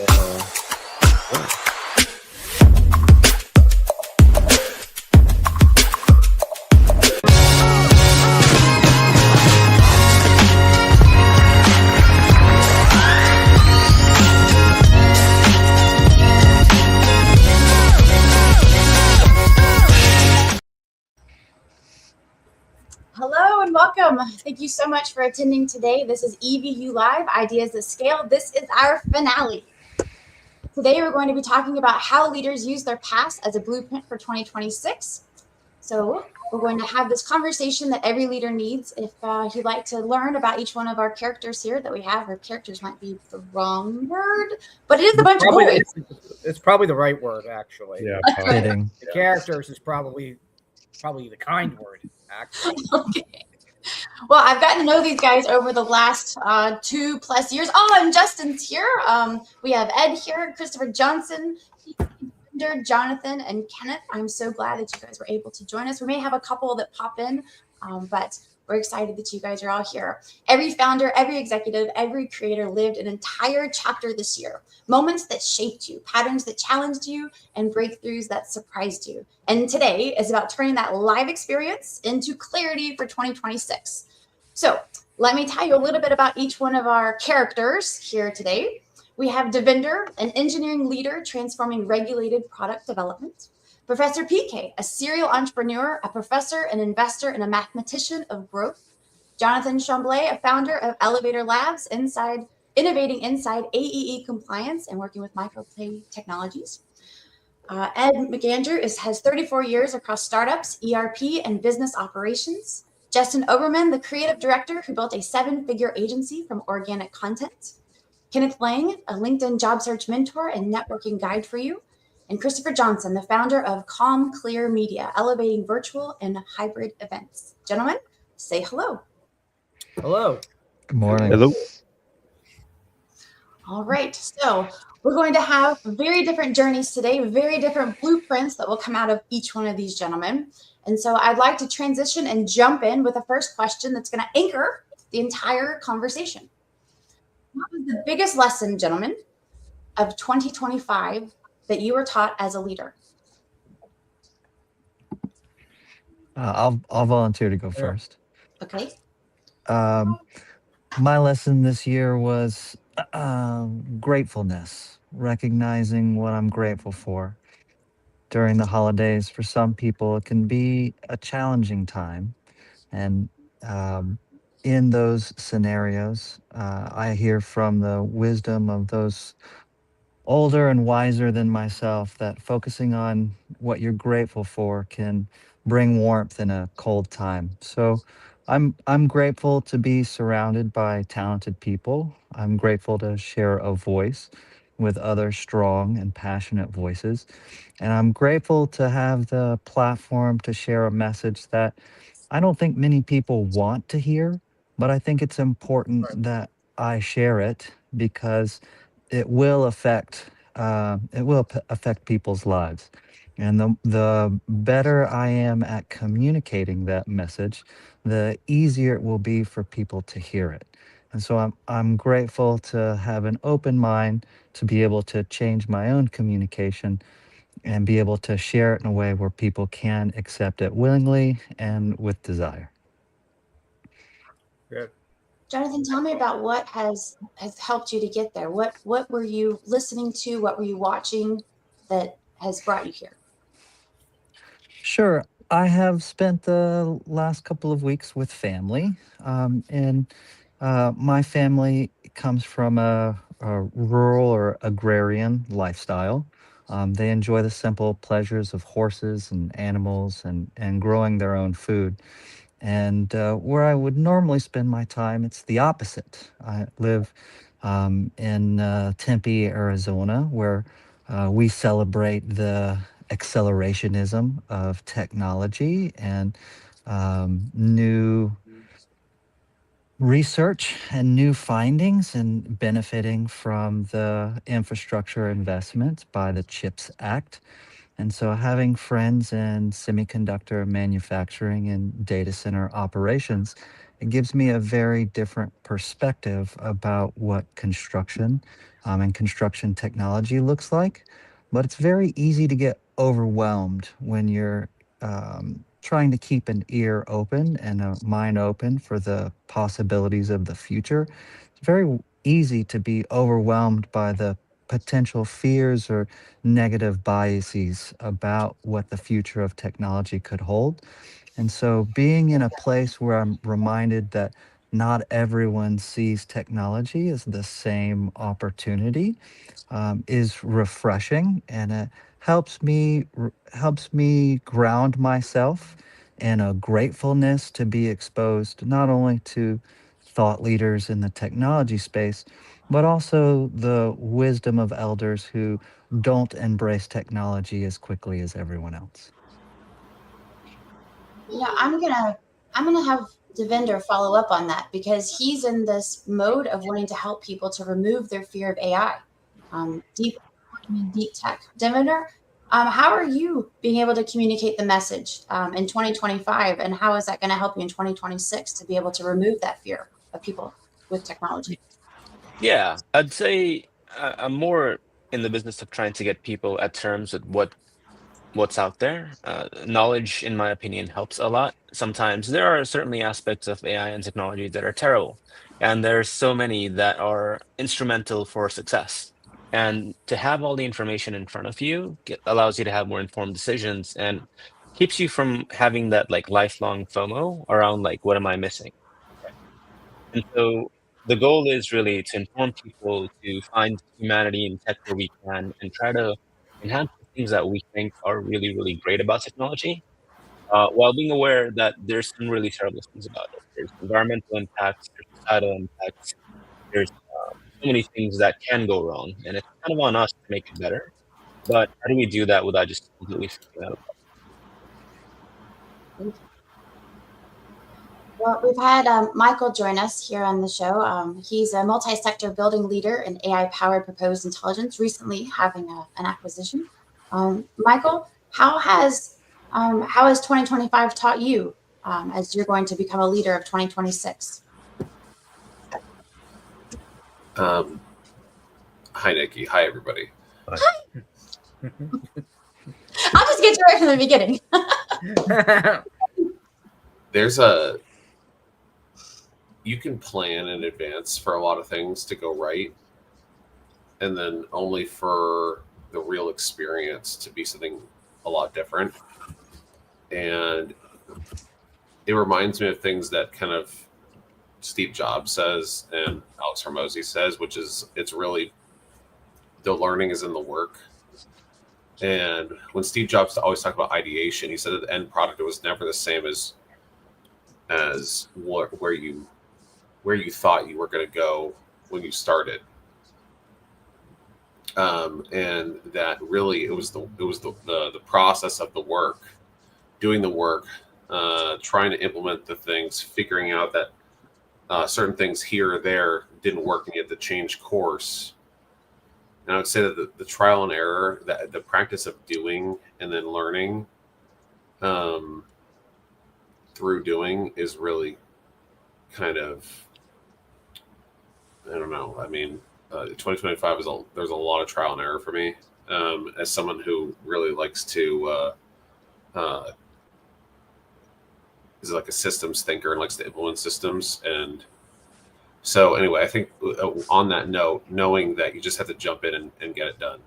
Hello and welcome. Thank you so much for attending today. This is EVU Live, Ideas That Scale. This is our finale. Today we're going to be talking about how leaders use their past as a blueprint for 2026. So we're going to have this conversation that every leader needs. If you'd like to learn about each one of our characters here that we have, or characters might be the wrong word, but it is a bunch of boys. It's probably the right word, actually. Yeah, the characters is probably the kind word, actually. Okay. Well, I've gotten to know these guys over the last 2+ years. Oh, and Justin's here. We have Ed here, Christopher Johnson, Jonathan, and Kenneth. I'm so glad that you guys were able to join us. We may have a couple that pop in, but we're excited that you guys are all here. Every founder, every executive, every creator lived an entire chapter this year. Moments that shaped you, patterns that challenged you, and breakthroughs that surprised you. And today is about turning that live experience into clarity for 2026. So let me tell you a little bit about each one of our characters here today. We have Devinder, an engineering leader transforming regulated product development. Professor PK, a serial entrepreneur, a professor, an investor, and a mathematician of growth. Jonathon Chambless, a founder of 𝗙𝗶𝘃𝗲 Labs, innovating inside AEE compliance and working with microplay technologies. Ed McAndrew has 34 years across startups, ERP, and business operations. Justin Oberman, the creative director who built a 7-figure agency from organic content. Kenneth Lang, a LinkedIn job search mentor and networking guide for you. And Christopher Johnson, the founder of 𝗂𝗵 Media, elevating virtual and hybrid events. Gentlemen, say hello. Hello. Good morning. Hello. All right, so we're going to have very different journeys today, very different blueprints that will come out of each one of these gentlemen. And so I'd like to transition and jump in with the first question that's going to anchor the entire conversation. What was the biggest lesson, gentlemen, of 2025 that you were taught as a leader? I'll volunteer to go first. Okay. My lesson this year was gratefulness, recognizing what I'm grateful for. During the holidays, for some people, it can be a challenging time. And in those scenarios, I hear from the wisdom of those older and wiser than myself that focusing on what you're grateful for can bring warmth in a cold time. So I'm grateful to be surrounded by talented people. I'm grateful to share a voice with other strong and passionate voices. And I'm grateful to have the platform to share a message that I don't think many people want to hear, but I think it's important that I share it because it will affect people's lives. And the better I am at communicating that message, the easier it will be for people to hear it. And so I'm grateful to have an open mind to be able to change my own communication and be able to share it in a way where people can accept it willingly and with desire. Good. Jonathan, tell me about what has helped you to get there. What were you listening to? What were you watching that has brought you here? Sure. I have spent the last couple of weeks with family, and my family comes from a rural or agrarian lifestyle. They enjoy the simple pleasures of horses and animals and growing their own food. And where I would normally spend my time, it's the opposite. I live in Tempe, Arizona, where we celebrate the accelerationism of technology and new research and new findings and benefiting from the infrastructure investment by the CHIPS Act. And so having friends in semiconductor manufacturing and data center operations, it gives me a very different perspective about what construction and construction technology looks like. But it's very easy to get overwhelmed when you're trying to keep an ear open and a mind open for the possibilities of the future. It's very easy to be overwhelmed by the potential fears or negative biases about what the future of technology could hold. And so being in a place where I'm reminded that not everyone sees technology as the same opportunity is refreshing, and it helps me ground myself in a gratefulness to be exposed not only to thought leaders in the technology space, but also the wisdom of elders who don't embrace technology as quickly as everyone else. Yeah, I'm gonna have Devinder follow up on that because he's in this mode of wanting to help people to remove their fear of AI, deep tech. Devinder, how are you being able to communicate the message in 2025, and how is that going to help you in 2026 to be able to remove that fear of people with technology? Yeah, I'd say I'm more in the business of trying to get people at terms with what's out there. Knowledge, in my opinion, helps a lot. Sometimes there are certainly aspects of AI and technology that are terrible, and there's so many that are instrumental for success. And to have all the information in front of you allows you to have more informed decisions and keeps you from having that like lifelong FOMO around like, what am I missing? And so the goal is really to inform people to find humanity in tech where we can and try to enhance the things that we think are really, really great about technology, while being aware that there's some really terrible things about it. There's environmental impacts, there's societal impacts, there's so many things that can go wrong, and it's kind of on us to make it better. But how do we do that without just completely freaking out about Well, we've had Michael join us here on the show. He's a multi-sector building leader in AI-powered proposed intelligence, recently having an acquisition. Michael, how has 2025 taught you as you're going to become a leader of 2026? Hi, Nikki. Hi, everybody. I'll just get you right from the beginning. You can plan in advance for a lot of things to go right, and then only for the real experience to be something a lot different. And it reminds me of things that kind of Steve Jobs says and 𝗟𝗶𝘃𝗲 says, which is it's really the learning is in the work. And when Steve Jobs always talked about ideation, he said that the end product was never the same as where you thought you were going to go when you started. And that really it was the process of the work, doing the work, trying to implement the things, figuring out that certain things here or there didn't work and you had to change course. And I would say that the trial and error, the practice of doing and then learning through doing is really kind of, I don't know. I mean, 2025 there's a lot of trial and error for me as someone who really likes to is like a systems thinker and likes to implement systems. And so anyway, I think on that note, knowing that you just have to jump in and get it done.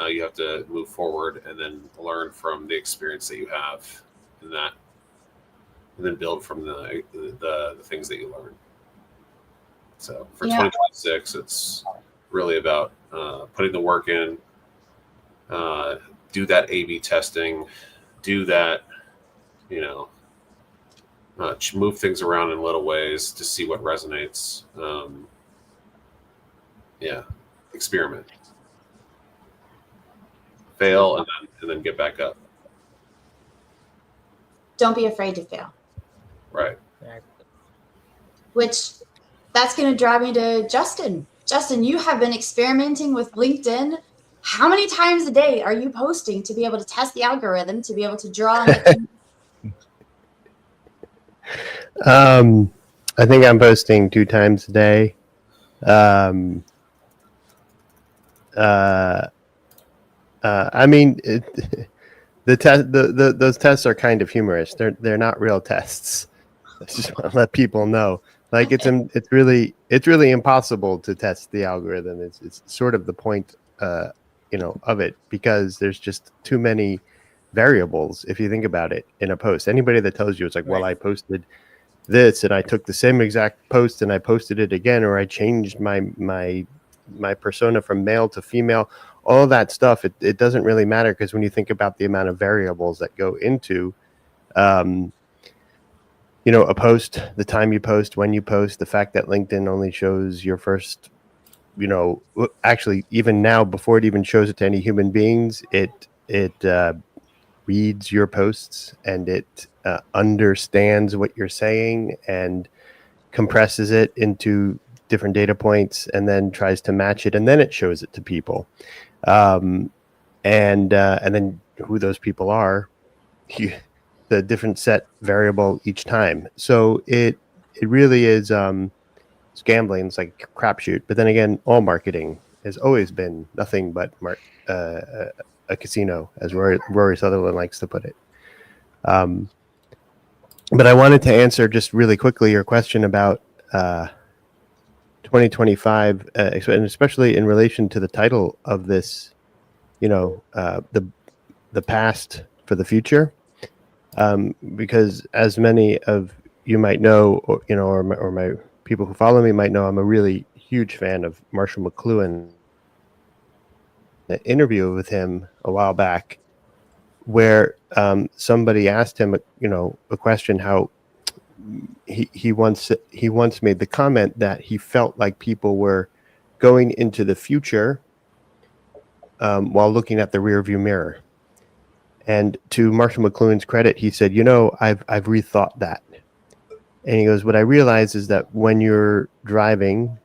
You have to move forward and then learn from the experience that you have in that, and then build from the things that you learn. So for 2026, it's really about putting the work in, do that A/B testing, do that, move things around in little ways to see what resonates. Experiment, fail, and then get back up. Don't be afraid to fail. Right. Which that's going to drive me to Justin. Justin, you have been experimenting with LinkedIn. How many times a day are you posting to be able to test the algorithm, to be able to draw on it? I think I'm posting 2 times a day. I mean, those tests are kind of humorous. They're not real tests. I just want to let people know. Like it's really impossible to test the algorithm. It's sort of the point, of it, because there's just too many variables if you think about it in a post. Anybody that tells you it's like, well, I posted this and I took the same exact post and I posted it again, or I changed my persona from male to female, all of that stuff, it doesn't really matter, because when you think about the amount of variables that go into a post, the time you post, when you post, the fact that LinkedIn only shows your first, actually even now, before it even shows it to any human beings, it reads your posts and it understands what you're saying and compresses it into different data points and then tries to match it, and then it shows it to people, and then who those people are, the different set variable each time. So it really is it's gambling. It's like a crapshoot. But then again, all marketing has always been nothing but a casino, as Rory Sutherland likes to put it. But I wanted to answer just really quickly your question about 2025, and especially in relation to the title of this, the past for the future, because as many of you might know, or my people who follow me might know, I'm a really huge fan of Marshall McLuhan. An interview with him a while back, where somebody asked him, a question, how he once made the comment that he felt like people were going into the future while looking at the rearview mirror. And to Marshall McLuhan's credit, he said, I've rethought that. And he goes, what I realize is that when you're driving,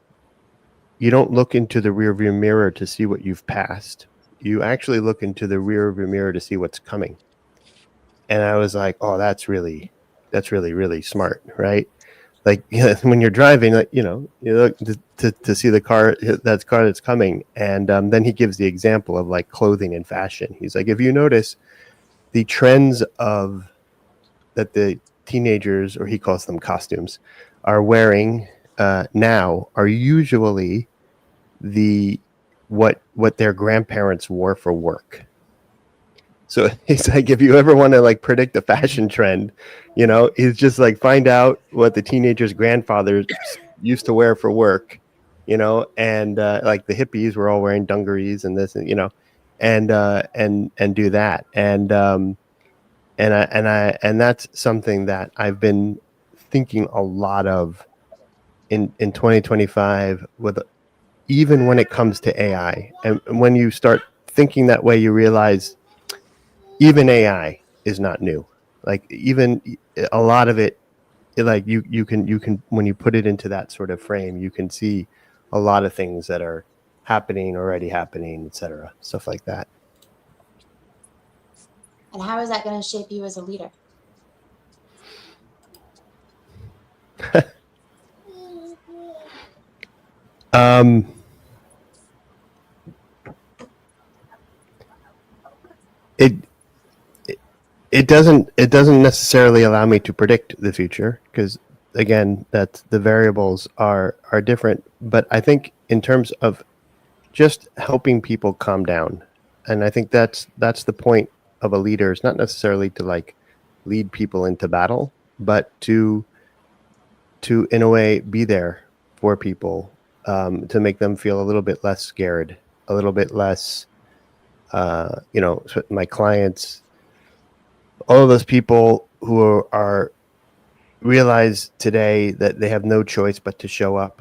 you don't look into the rearview mirror to see what you've passed. You actually look into the rearview mirror to see what's coming. And I was like, oh, that's really, really smart, right? Like, when you're driving, you look to see the car that's coming. And then he gives the example of like clothing and fashion. He's like, if you notice the trends that the teenagers, or he calls them costumes, are wearing now are usually what their grandparents wore for work. So it's like, if you ever want to like predict a fashion trend, it's just like find out what the teenagers' grandfathers used to wear for work, and like the hippies were all wearing dungarees and this, and and do that, and that's something that I've been thinking a lot of in 2025, with even when it comes to AI. And when you start thinking that way, you realize even AI is not new. Like, even a lot of it, like you can when you put it into that sort of frame, you can see a lot of things that are already happening, etc. Stuff like that. And how is that going to shape you as a leader? It doesn't necessarily allow me to predict the future, because again, that the variables are different. But I think in terms of just helping people calm down, and I think that's the point of a leader, is not necessarily to like lead people into battle, but to in a way be there for people, to make them feel a little bit less scared, a little bit less, my clients, all of those people who are realize today that they have no choice but to show up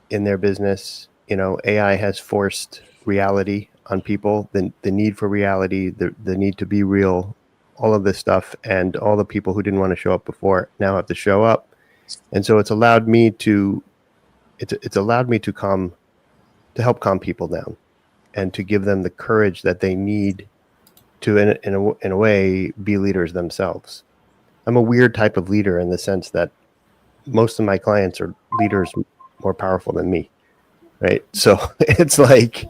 in their business. AI has forced reality on people, the need for reality, the need to be real, all of this stuff, and all the people who didn't want to show up before now have to show up. And so it's allowed me to help calm people down, and to give them the courage that they need to, in a way, be leaders themselves. I'm a weird type of leader in the sense that most of my clients are leaders more powerful than me, right? So it's like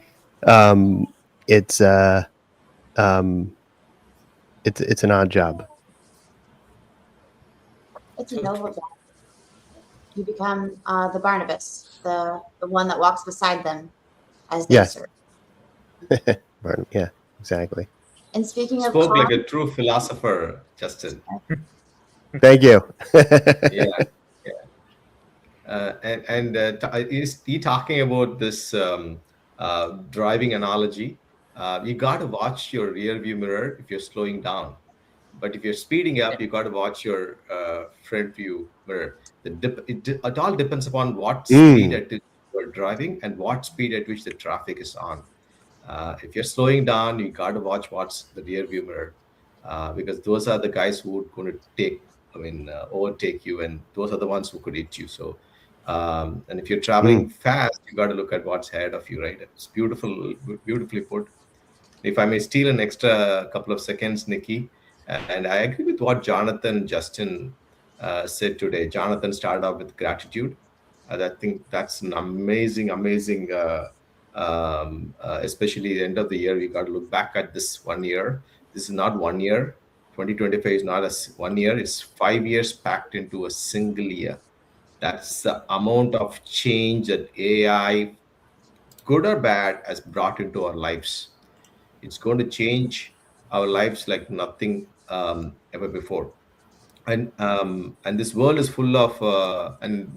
it's an odd job. It's a noble job. You become the Barnabas, the one that walks beside them as they Yes. serve. Yeah, exactly. And speaking of Spoke like calm, a true philosopher, Justin. Thank you. Yeah, is he talking about this driving analogy? You got to watch your rear view mirror if you're slowing down, but if you're speeding up, you got to watch your front view mirror. It all depends upon what speed at which you're driving and what speed at which the traffic is on. If you're slowing down, you got to watch what's the rear view mirror, because those are the guys who are going to overtake you, and those are the ones who could hit you. So, and if you're traveling fast, you got to look at what's ahead of you, right? It's beautifully put. If I may steal an extra couple of seconds, Nikki, and I agree with what Jonathon and Justin said today. Jonathon started off with gratitude. I think that's an amazing, especially the end of the year. We got to look back at this 1 year. This is not 1 year. 2025 is not 1 year. It's 5 years packed into a single year. That's the amount of change that AI, good or bad, has brought into our lives. It's going to change our lives like nothing ever before. And this world is full of and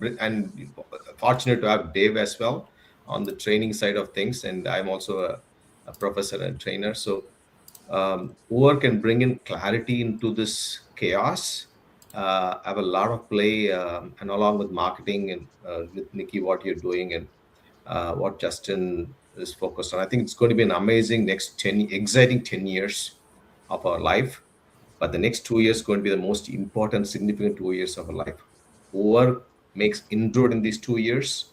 fortunate to have Dave as well on the training side of things, and I'm also a professor and trainer. So whoever can bring in clarity into this chaos, have a lot of play, and along with marketing and with Nikki, what you're doing, and what Justin is focused on. I think it's going to be an amazing next exciting 10 years of our life. But the next 2 years is going to be the most important, significant 2 years of our life. Whoever makes inroad in these 2 years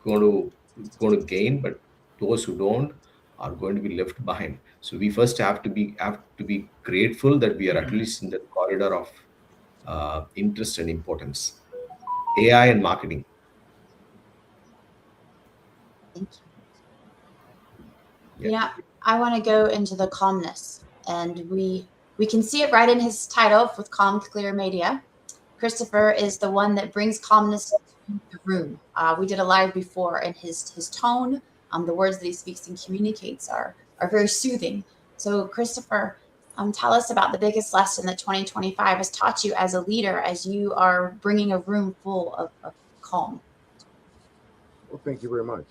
going to gain, but those who don't are going to be left behind. So we first have to be grateful that we are at least in the corridor of interest and importance. AI and marketing. thank you. Yeah, I want to go into the calmness, and we can see it right in his title with Calm, Clear Media. Christopher is the one that brings calmness to the room. We did a live before, and his tone, the words that he speaks and communicates are very soothing. So Christopher, tell us about the biggest lesson that 2025 has taught you as a leader, as you are bringing a room full of calm. Well, thank you very much.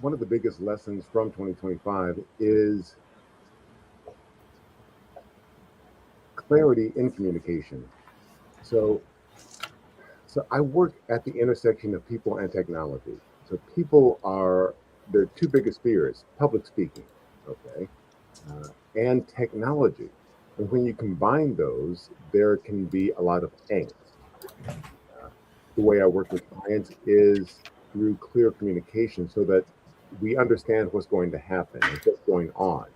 One of the biggest lessons from 2025 is clarity in communication. So I work at the intersection of people and technology. So people are their two biggest fears: public speaking, okay, and technology. And when you combine those, there can be a lot of angst. The way I work with clients is through clear communication, so that we understand what's going to happen and what's going on.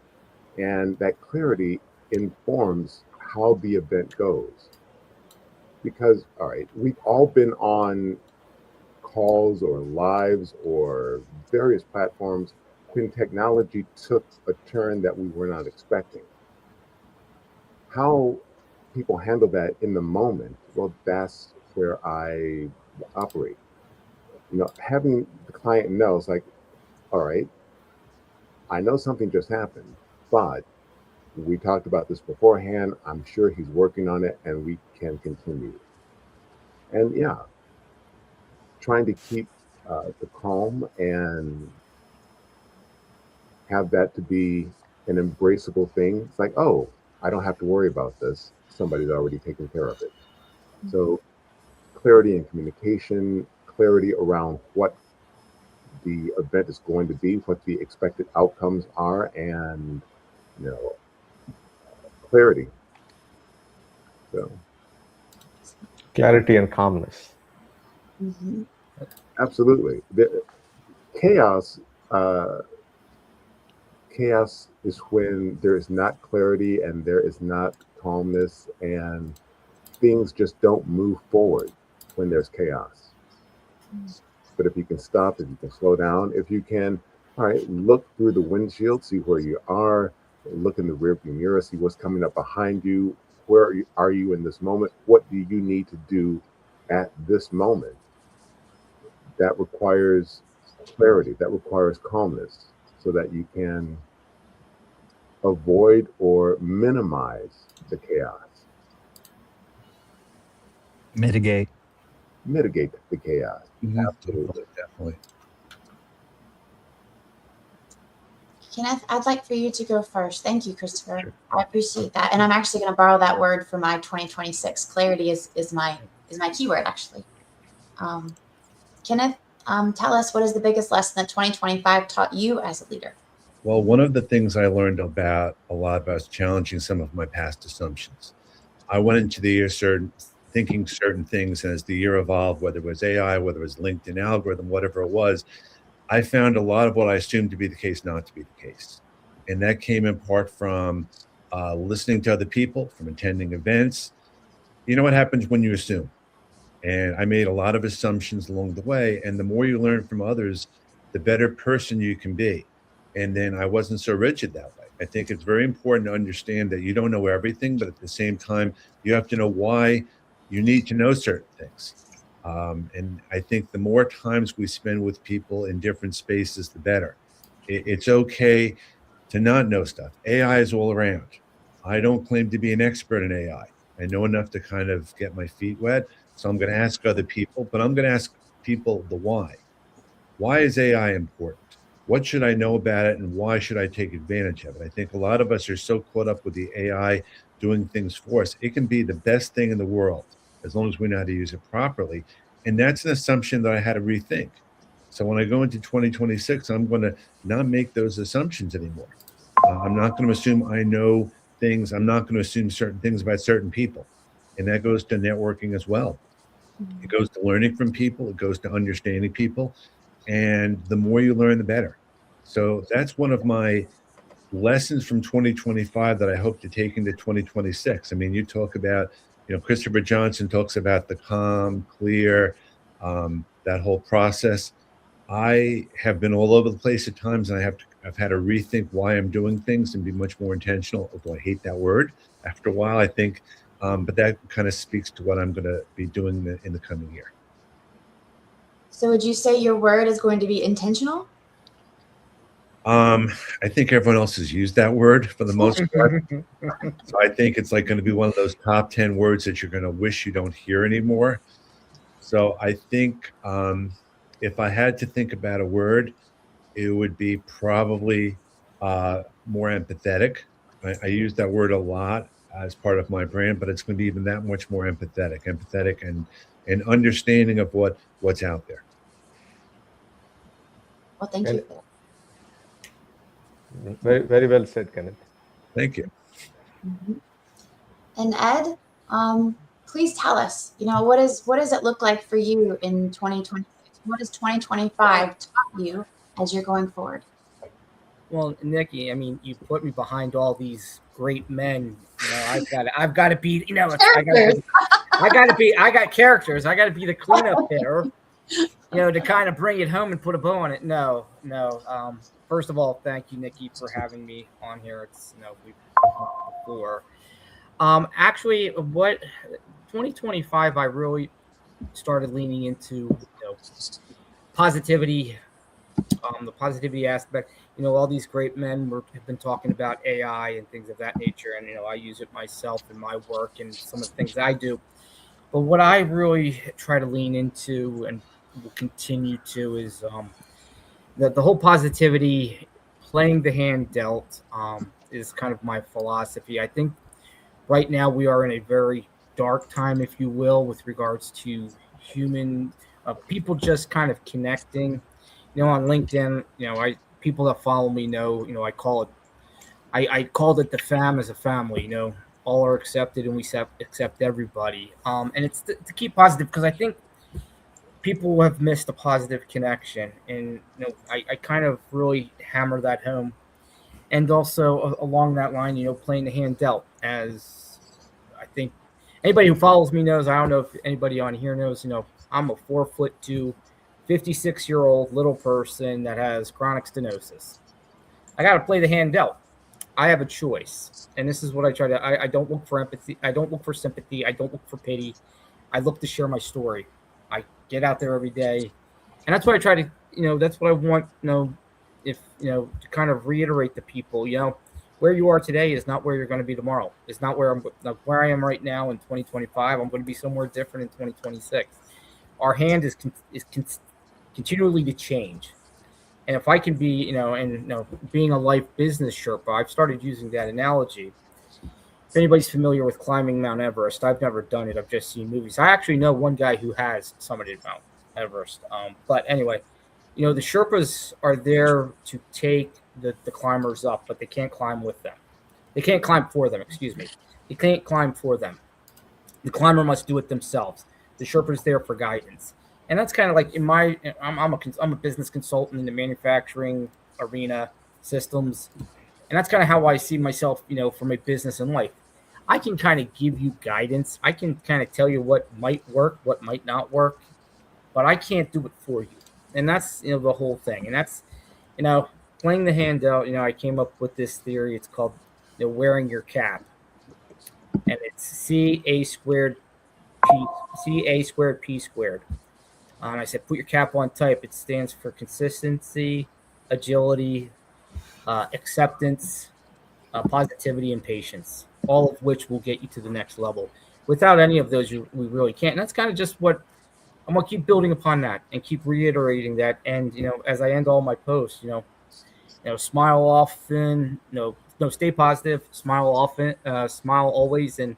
And that clarity informs how the event goes. Because, all right, we've all been on calls or lives or various platforms when technology took a turn that we were not expecting. How people handle that in the moment, well, that's where I operate. You know, having the client know, it's like, all right, I know something just happened, but we talked about this beforehand. I'm sure he's working on it and we can continue. And yeah, trying to keep the calm and have that to be an embraceable thing. It's like, oh, I don't have to worry about this. Somebody's already taken care of it. So clarity in communication, clarity around what the event is going to be, what the expected outcomes are, and, you know, clarity. So clarity and calmness. Mm-hmm. Absolutely. Chaos is when there is not clarity and there is not calmness, and things just don't move forward. when there's chaos. But if you can stop, if you can slow down, if you can, all right, look through the windshield, see where you are, look in the rearview mirror, see what's coming up behind you. Where are you in this moment? What do you need to do at this moment? That requires clarity, that requires calmness, so that you can avoid or minimize the chaos. Mitigate. Mitigate the chaos. Absolutely, definitely. Kenneth, I'd like for you to go first. Thank you, Christopher. I appreciate that. And I'm actually going to borrow that word for my 2026. Clarity is my keyword, actually. Kenneth, tell us, what is the biggest lesson that 2025 taught you as a leader? Well, one of the things I learned a lot about is challenging some of my past assumptions. I went into the year thinking certain things, and as the year evolved, whether it was AI, whether it was LinkedIn algorithm, whatever it was, I found a lot of what I assumed to be the case not to be the case. And that came in part from listening to other people, from attending events. You know what happens when you assume? And I made a lot of assumptions along the way. And the more you learn from others, the better person you can be. And then I wasn't so rigid that way. I think it's very important to understand that you don't know everything, but at the same time, you have to know why you need to know certain things. And I think the more times we spend with people in different spaces, the better. It's okay to not know stuff. AI is all around. I don't claim to be an expert in AI. I know enough to kind of get my feet wet. So I'm going to ask other people, but I'm going to ask people the why. Why is AI important? What should I know about it, and why should I take advantage of it? I think a lot of us are so caught up with the AI doing things for us. It can be the best thing in the world as long as we know how to use it properly. And that's an assumption that I had to rethink. So when I go into 2026, I'm going to not make those assumptions anymore. I'm not going to assume I know things. I'm not going to assume certain things about certain people. And that goes to networking as well. It goes to learning from people. It goes to understanding people. And the more you learn, the better. So that's one of my lessons from 2025 that I hope to take into 2026. I mean, you talk about, Christopher Johnson talks about the calm, clear, that whole process. I have been all over the place at times, and I've had to rethink why I'm doing things and be much more intentional. Although I hate that word after a while, I think, but that kind of speaks to what I'm going to be doing in the coming year. So would you say your word is going to be intentional? I think everyone else has used that word for the most part. So I think it's like going to be one of those top 10 words that you're going to wish you don't hear anymore. So I think if I had to think about a word, it would be probably more empathetic. I use that word a lot as part of my brand, but it's going to be even that much more empathetic and understanding of what's out there. Well, thank you. Very, very well said, Kenneth. Thank you. And Ed, please tell us, what does it look like for you in 2026? What does 2025 taught you as you're going forward? Well, Nikki, I mean, you put me behind all these great men. I've got to be, I got characters. I got to be the cleanup hitter, to kind of bring it home and put a bow on it. No. First of all, thank you, Nikki, for having me on here. It's we've talked before. Actually, what 2025, I really started leaning into positivity, the positivity aspect. All these great men have been talking about AI and things of that nature, and I use it myself in my work and some of the things I do. But what I really try to lean into and will continue to is the whole positivity, playing the hand dealt, is kind of my philosophy. I think right now we are in a very dark time, if you will, with regards to human people just kind of connecting. On LinkedIn, people that follow me know, I called it the fam as a family. All are accepted, and we accept everybody. And it's to keep positive, because I think people have missed a positive connection, and I kind of really hammer that home. And also along that line, playing the hand dealt, as I think Anybody who follows me knows. I don't know if anybody on here knows. I'm a 4'2", 56-year-old little person that has chronic stenosis. I got to play the hand dealt. I have a choice, and this is what I try to. I don't look for empathy. I don't look for sympathy. I don't look for pity. I look to share my story. I get out there every day, and that's what I try to. That's what I want. To kind of reiterate to people. Where you are today is not where you're going to be tomorrow. It's not where I am right now in 2025. I'm going to be somewhere different in 2026. Our hand is continually to change. And if I can be, being a life business Sherpa, I've started using that analogy. If anybody's familiar with climbing Mount Everest, I've never done it. I've just seen movies. I actually know one guy who has summited Mount Everest. But anyway, the Sherpas are there to take the climbers up, but they can't climb with them. They can't climb for them, excuse me. They can't climb for them. The climber must do it themselves. The Sherpa is there for guidance. And that's kind of like I'm a business consultant in the manufacturing arena, systems. And that's kind of how I see myself, for my business and life. I can kind of give you guidance. I can kind of tell you what might work, what might not work, but I can't do it for you. And that's, the whole thing. And that's, playing the hand out, I came up with this theory. It's called wearing your cap. And it's 𝐶𝐴²P². And I said, put your cap on type. It stands for consistency, agility, acceptance, positivity, and patience, all of which will get you to the next level. Without any of those, we really can't. And that's kind of just what I'm going to keep building upon that and keep reiterating that. And, as I end all my posts, smile often, stay positive, smile often, smile always, and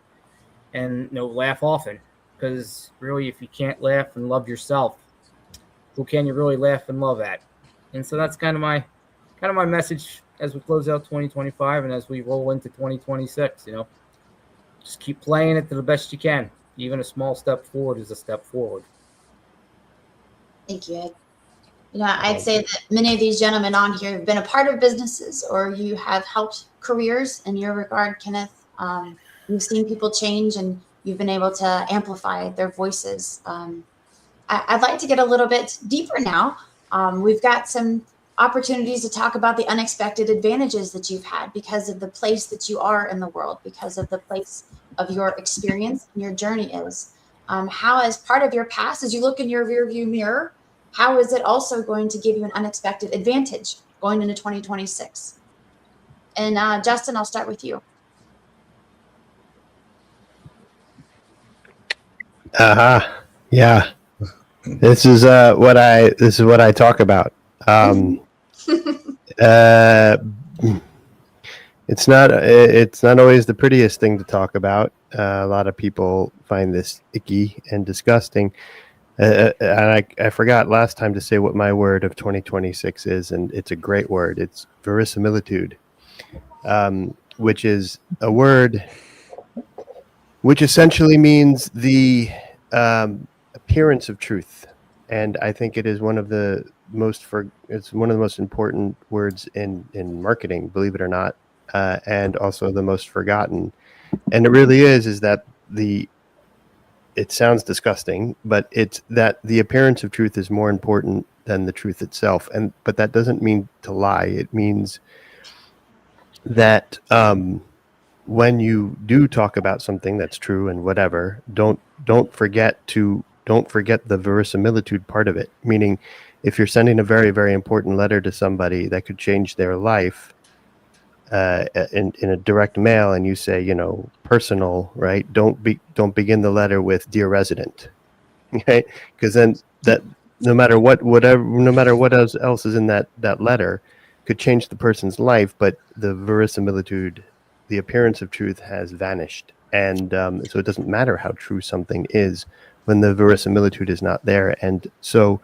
laugh often. Because really, if you can't laugh and love yourself, who can you really laugh and love at? And so that's kind of my message as we close out 2025 and as we roll into 2026. Just keep playing it to the best you can. Even a small step forward is a step forward. Thank you, Ed. I'd say that many of these gentlemen on here have been a part of businesses, or you have helped careers in your regard, Kenneth. You've seen people change, and you've been able to amplify their voices. I'd like to get a little bit deeper now. We've got some opportunities to talk about the unexpected advantages that you've had because of the place that you are in the world, because of the place of your experience and your journey is. How, as part of your past, as you look in your rearview mirror, how is it also going to give you an unexpected advantage going into 2026? And Justin, I'll start with you. Yeah. This is what I talk about. It's not always the prettiest thing to talk about. A lot of people find this icky and disgusting. And I forgot last time to say what my word of 2026 is, and it's a great word. It's verisimilitude, which is a word which essentially means the appearance of truth. And I think it is one of the most important words in marketing, believe it or not, and also the most forgotten. And it really is that it sounds disgusting, but it's that the appearance of truth is more important than the truth itself. But that doesn't mean to lie. It means that when you do talk about something that's true and whatever, don't forget the verisimilitude part of it. Meaning, if you're sending a very, very important letter to somebody that could change their life in a direct mail, and you say, personal, right? Don't begin the letter with "Dear Resident," okay? Because then that no matter what else is in that letter could change the person's life, but the verisimilitude, the appearance of truth, has vanished, and so it doesn't matter how true something is when the verisimilitude is not there. And so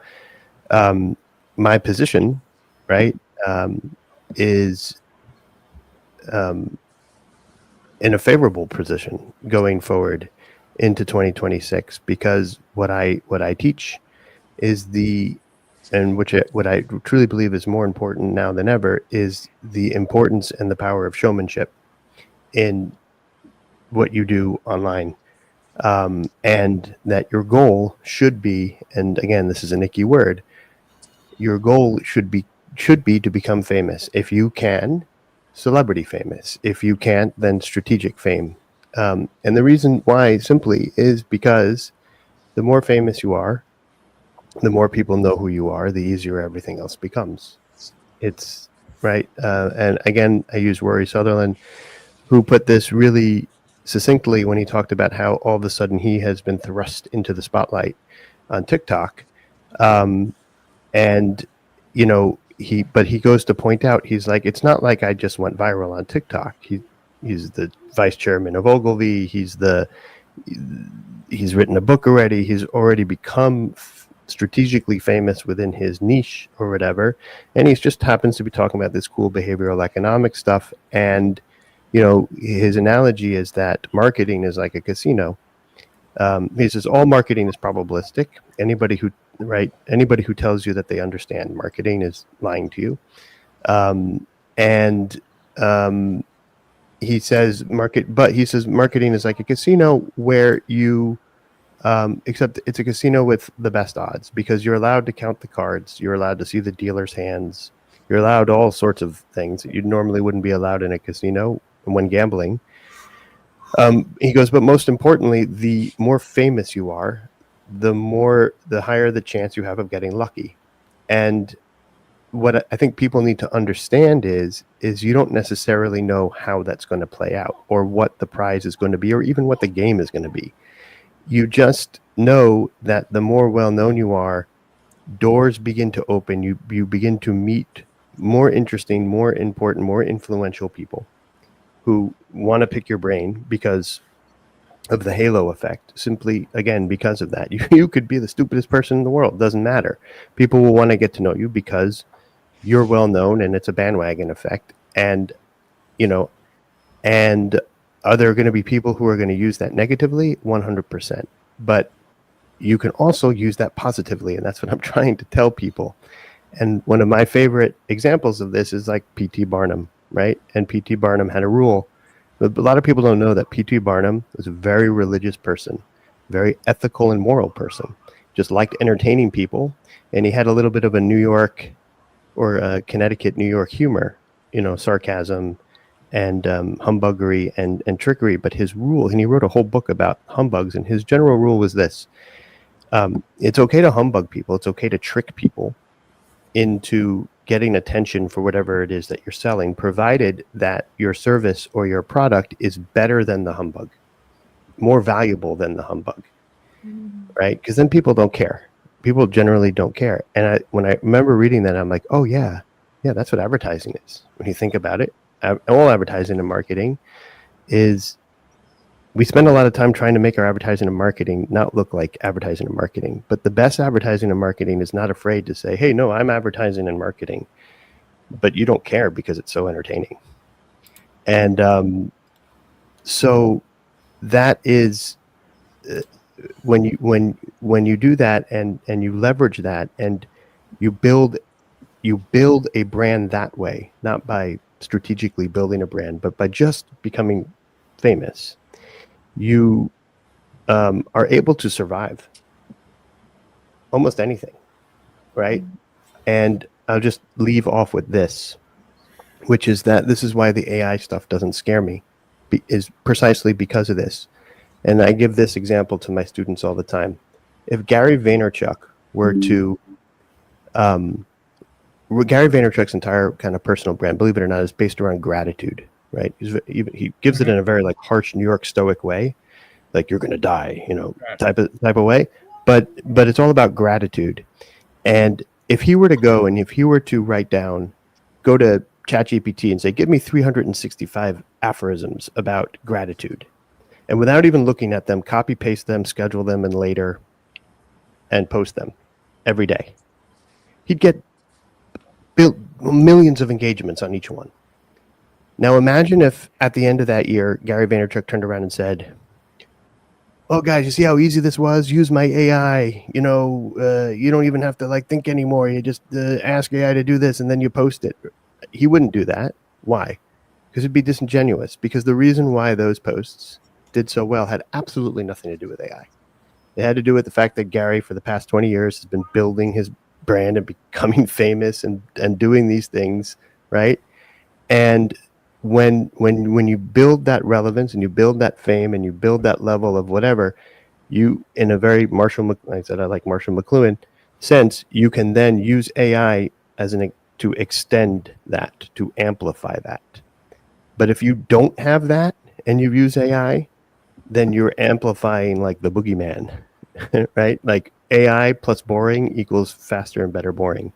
my position, right, is in a favorable position going forward into 2026, because what I teach is what I truly believe is more important now than ever is the importance and the power of showmanship in what you do online. and that your goal should be, and again, this is a Nikki word, your goal should be to become famous. If you can, celebrity famous. If you can't, then strategic fame. And the reason why simply is because the more famous you are, the more people know who you are, the easier everything else becomes. It's right. And again, I use 𝗬𝗃𝗃𝗀𝗃, who put this really succinctly when he talked about how all of a sudden he has been thrust into the spotlight on TikTok. And, you know, he goes to point out, he's like, it's not like I just went viral on TikTok. He's the vice chairman of 𝗚𝗚𝗃𝗲. He's written a book already. He's already become strategically famous within his niche or whatever. And he just happens to be talking about this cool behavioral economic stuff. And, you know, his analogy is that marketing is like a casino. He says all marketing is probabilistic. Anybody who tells you that they understand marketing is lying to you. He says marketing is like a casino where you, except it's a casino with the best odds, because you're allowed to count the cards, you're allowed to see the dealer's hands, you're allowed all sorts of things that you normally wouldn't be allowed in a casino when gambling. He goes, but most importantly, the more famous you are, the higher the chance you have of getting lucky. And what I think people need to understand is you don't necessarily know how that's going to play out, or what the prize is going to be, or even what the game is going to be. You just know that the more well-known you are, doors begin to open. You begin to meet more interesting, more important, more influential people who want to pick your brain because of the halo effect. Simply, again, because of that. You could be the stupidest person in the world. Doesn't matter. People will want to get to know you because you're well known, and it's a bandwagon effect. And, you know, and are there going to be people who are going to use that negatively? 100%. But you can also use that positively, and that's what I'm trying to tell people. And one of my favorite examples of this is like P.T. Barnum, right? And P.T. Barnum had a rule. But a lot of people don't know that P.T. Barnum was a very religious person, very ethical and moral person, just liked entertaining people. And he had a little bit of a New York or Connecticut, New York humor, you know, sarcasm and humbuggery and trickery. But his rule, and he wrote a whole book about humbugs, and his general rule was this. It's okay to humbug people. It's okay to trick people into getting attention for whatever it is that you're selling, provided that your service or your product is better than the humbug, more valuable than the humbug, right? Because then people don't care. People generally don't care. And when I remember reading that, I'm like, oh yeah, that's what advertising is. When you think about it, all advertising and marketing is, we spend a lot of time trying to make our advertising and marketing not look like advertising and marketing. But the best advertising and marketing is not afraid to say, hey, no, I'm advertising and marketing. But you don't care because it's so entertaining. And so that is when you do that and you leverage that and you build a brand that way, not by strategically building a brand, but by just becoming famous. You are able to survive almost anything, right? And I'll just leave off with this, which is that this is why the AI stuff doesn't scare me, is precisely because of this. And I give this example to my students all the time. If Gary Vaynerchuk were to, Gary Vaynerchuk's entire kind of personal brand, believe it or not, is based around gratitude. Right? He gives it in a very like harsh New York stoic way, like you're gonna die, you know, type of way. But it's all about gratitude. And if he were to go write down, go to ChatGPT and say, give me 365 aphorisms about gratitude, and without even looking at them, copy paste them, schedule them in later, and post them every day, he'd get millions of engagements on each one. Now imagine if at the end of that year, Gary Vaynerchuk turned around and said, oh guys, you see how easy this was? Use my AI. You know, you don't even have to like think anymore. You just ask AI to do this and then you post it. He wouldn't do that. Why? Because it'd be disingenuous. Because the reason why those posts did so well had absolutely nothing to do with AI. It had to do with the fact that Gary, for the past 20 years, has been building his brand and becoming famous and doing these things, right? And when you build that relevance and you build that fame and you build that level of whatever, you, in a very I said I like Marshall McLuhan sense, you can then use AI to extend that, to amplify that. But if you don't have that and you use AI, then you're amplifying like the boogeyman, right? Like AI plus boring equals faster and better boring.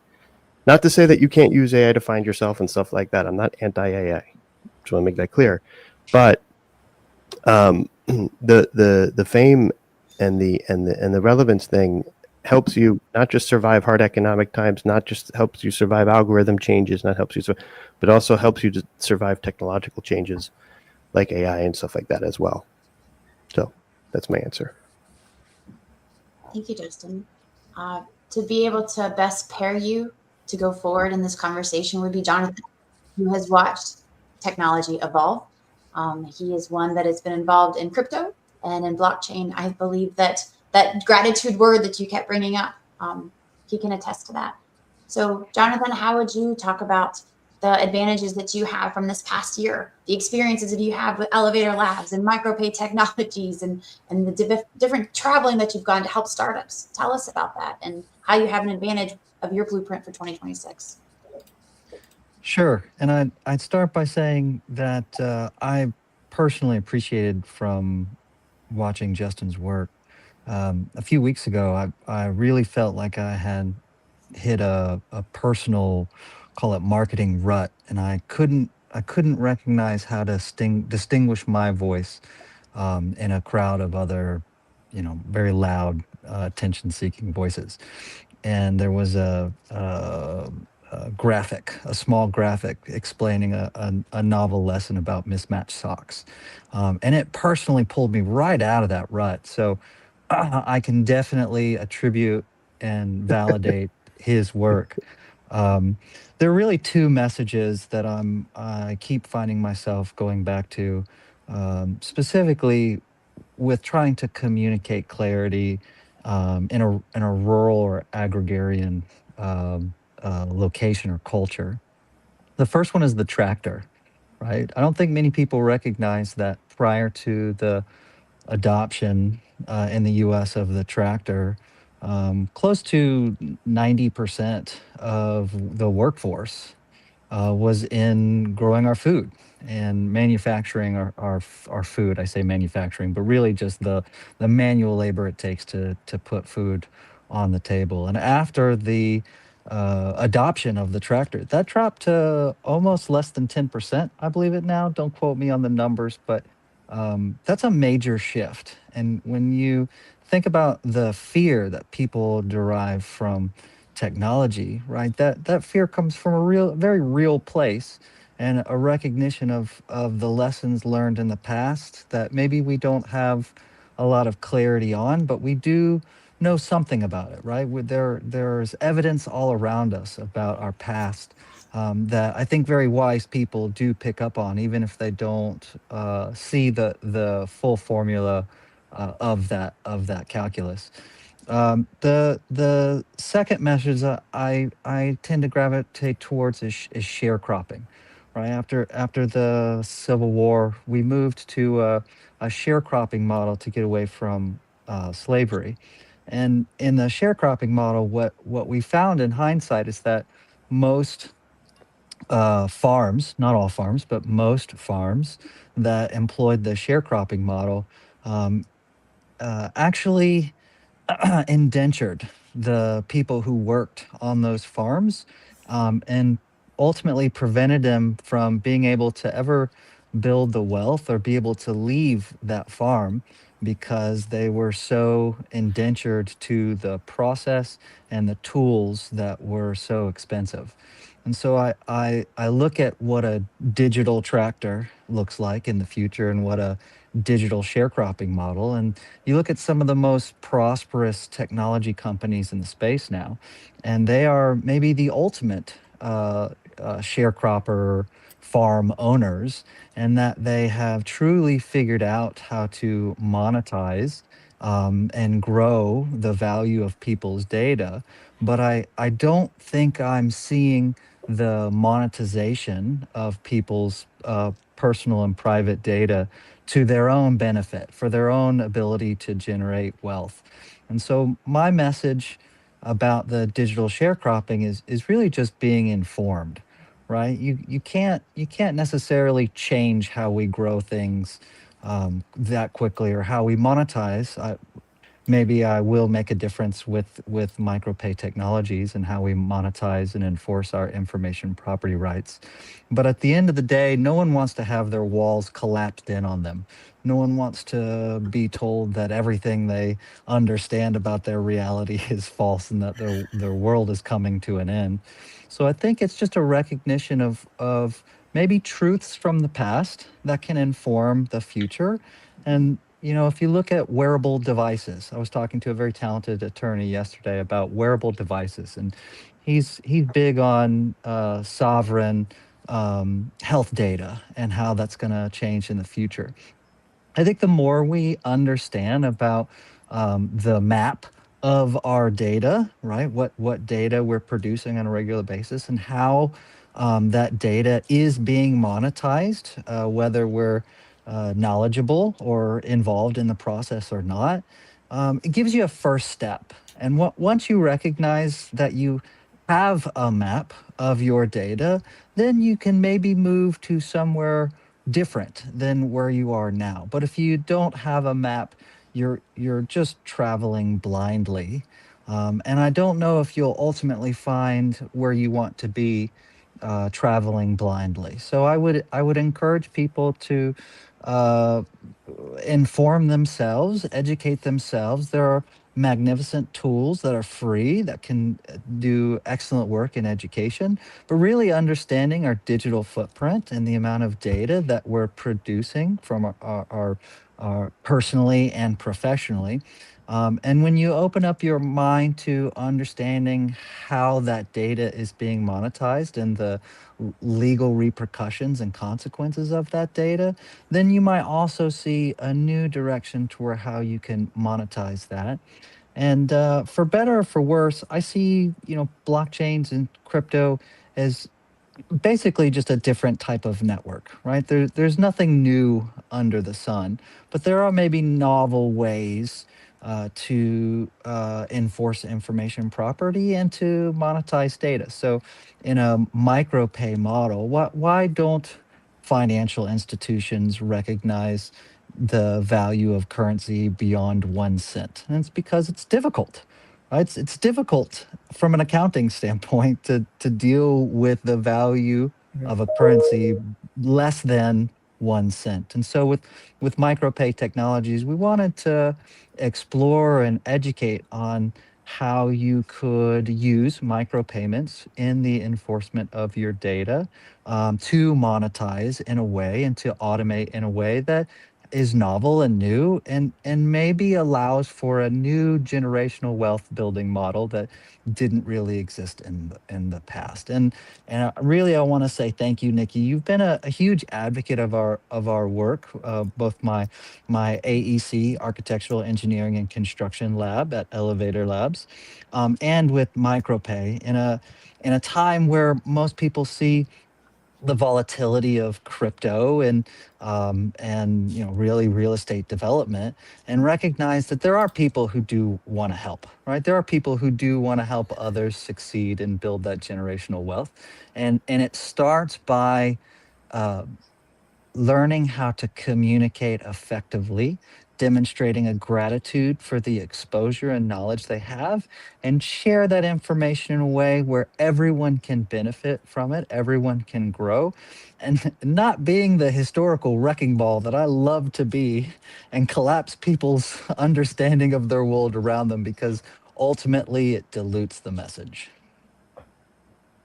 Not to say that you can't use AI to find yourself and stuff like that. I'm not anti-AI. Just want to make that clear. But the fame and the relevance thing helps you not just survive hard economic times, not just helps you survive algorithm changes, not helps you, but also helps you to survive technological changes like AI and stuff like that as well. So that's my answer. Thank you, Justin. To be able to best pair you to go forward in this conversation would be Jonathon, who has watched technology evolve. He is one that has been involved in crypto and in blockchain. I believe that gratitude word that you kept bringing up, he can attest to that. So Jonathon, how would you talk about the advantages that you have from this past year, the experiences that you have with Elevator Labs and micropay technologies and the different traveling that you've gone to help startups? Tell us about that and how you have an advantage of your blueprint for 2026. Sure. And I'd start by saying that I personally appreciated from watching Justin's work. A few weeks ago, I really felt like I had hit a personal, call it marketing rut, and I couldn't recognize how to distinguish my voice in a crowd of other, very loud, attention-seeking voices. And there was a small graphic explaining a novel lesson about mismatched socks. And it personally pulled me right out of that rut. So I can definitely attribute and validate his work. There are really two messages that I keep finding myself going back to, specifically with trying to communicate clarity in a rural or agrarian location or culture. The first one is the tractor, right? I don't think many people recognize that prior to the adoption in the U.S. of the tractor, close to 90% of the workforce was in growing our food and manufacturing our food. I say manufacturing, but really just the manual labor it takes to put food on the table. And after the adoption of the tractor, that dropped to almost less than 10%, I believe it now. Don't quote me on the numbers, but that's a major shift. And when you think about the fear that people derive from technology, right? That fear comes from a very real place, and a recognition of the lessons learned in the past that maybe we don't have a lot of clarity on, but we do know something about it, right? There's evidence all around us about our past that I think very wise people do pick up on, even if they don't see the full formula of that calculus. The second message that I tend to gravitate towards is sharecropping, right? After the Civil War, we moved to a sharecropping model to get away from slavery. And in the sharecropping model, what we found in hindsight is that most farms, not all farms, but most farms that employed the sharecropping model actually indentured the people who worked on those farms, and ultimately prevented them from being able to ever build the wealth or be able to leave that farm because they were so indentured to the process and the tools that were so expensive. And so I look at what a digital tractor looks like in the future and what a digital sharecropping model. And you look at some of the most prosperous technology companies in the space now, and they are maybe the ultimate sharecropper farm owners, and that they have truly figured out how to monetize and grow the value of people's data. But I don't think I'm seeing the monetization of people's personal and private data to their own benefit, for their own ability to generate wealth. And so my message about the digital sharecropping is really just being informed, right? You can't necessarily change how we grow things that quickly, or how we monetize. Maybe I will make a difference with micropay technologies and how we monetize and enforce our information property rights. But at the end of the day, no one wants to have their walls collapsed in on them. No one wants to be told that everything they understand about their reality is false and that their world is coming to an end. So I think it's just a recognition of maybe truths from the past that can inform the future. And if you look at wearable devices, I was talking to a very talented attorney yesterday about wearable devices, and he's big on sovereign health data and how that's going to change in the future. I think the more we understand about the map of our data, right? What data we're producing on a regular basis, and how that data is being monetized, whether we're knowledgeable or involved in the process or not, it gives you a first step. And once you recognize that you have a map of your data, then you can maybe move to somewhere different than where you are now. But if you don't have a map, you're just traveling blindly. And I don't know if you'll ultimately find where you want to be traveling blindly. So I would encourage people to inform themselves, educate themselves. There are magnificent tools that are free that can do excellent work in education, but really understanding our digital footprint and the amount of data that we're producing from our personally and professionally. And when you open up your mind to understanding how that data is being monetized and the legal repercussions and consequences of that data, then you might also see a new direction toward how you can monetize that. And for better or for worse, I see blockchains and crypto as basically just a different type of network, right? There's nothing new under the sun, but there are maybe novel ways to enforce information property and to monetize data. So in a micropay model, why don't financial institutions recognize the value of currency beyond 1 cent? And it's because it's difficult. Right? It's difficult from an accounting standpoint to deal with the value of a currency less than 1 cent. And so with micropay technologies, we wanted to explore and educate on how you could use micropayments in the enforcement of your data to monetize in a way and to automate in a way that is novel and new, and maybe allows for a new generational wealth building model that didn't really exist in the past. And really, I want to say thank you, Nikki. You've been a huge advocate of our work, both my AEC, Architectural Engineering and Construction Lab at Elevator Labs, and with micropay in a time where most people see the volatility of crypto and really real estate development, and recognize that there are people who do want to help, right? There are people who do want to help others succeed and build that generational wealth, and it starts by learning how to communicate effectively, demonstrating a gratitude for the exposure and knowledge they have, and share that information in a way where everyone can benefit from it, everyone can grow, and not being the historical wrecking ball that I love to be and collapse people's understanding of their world around them, because ultimately it dilutes the message.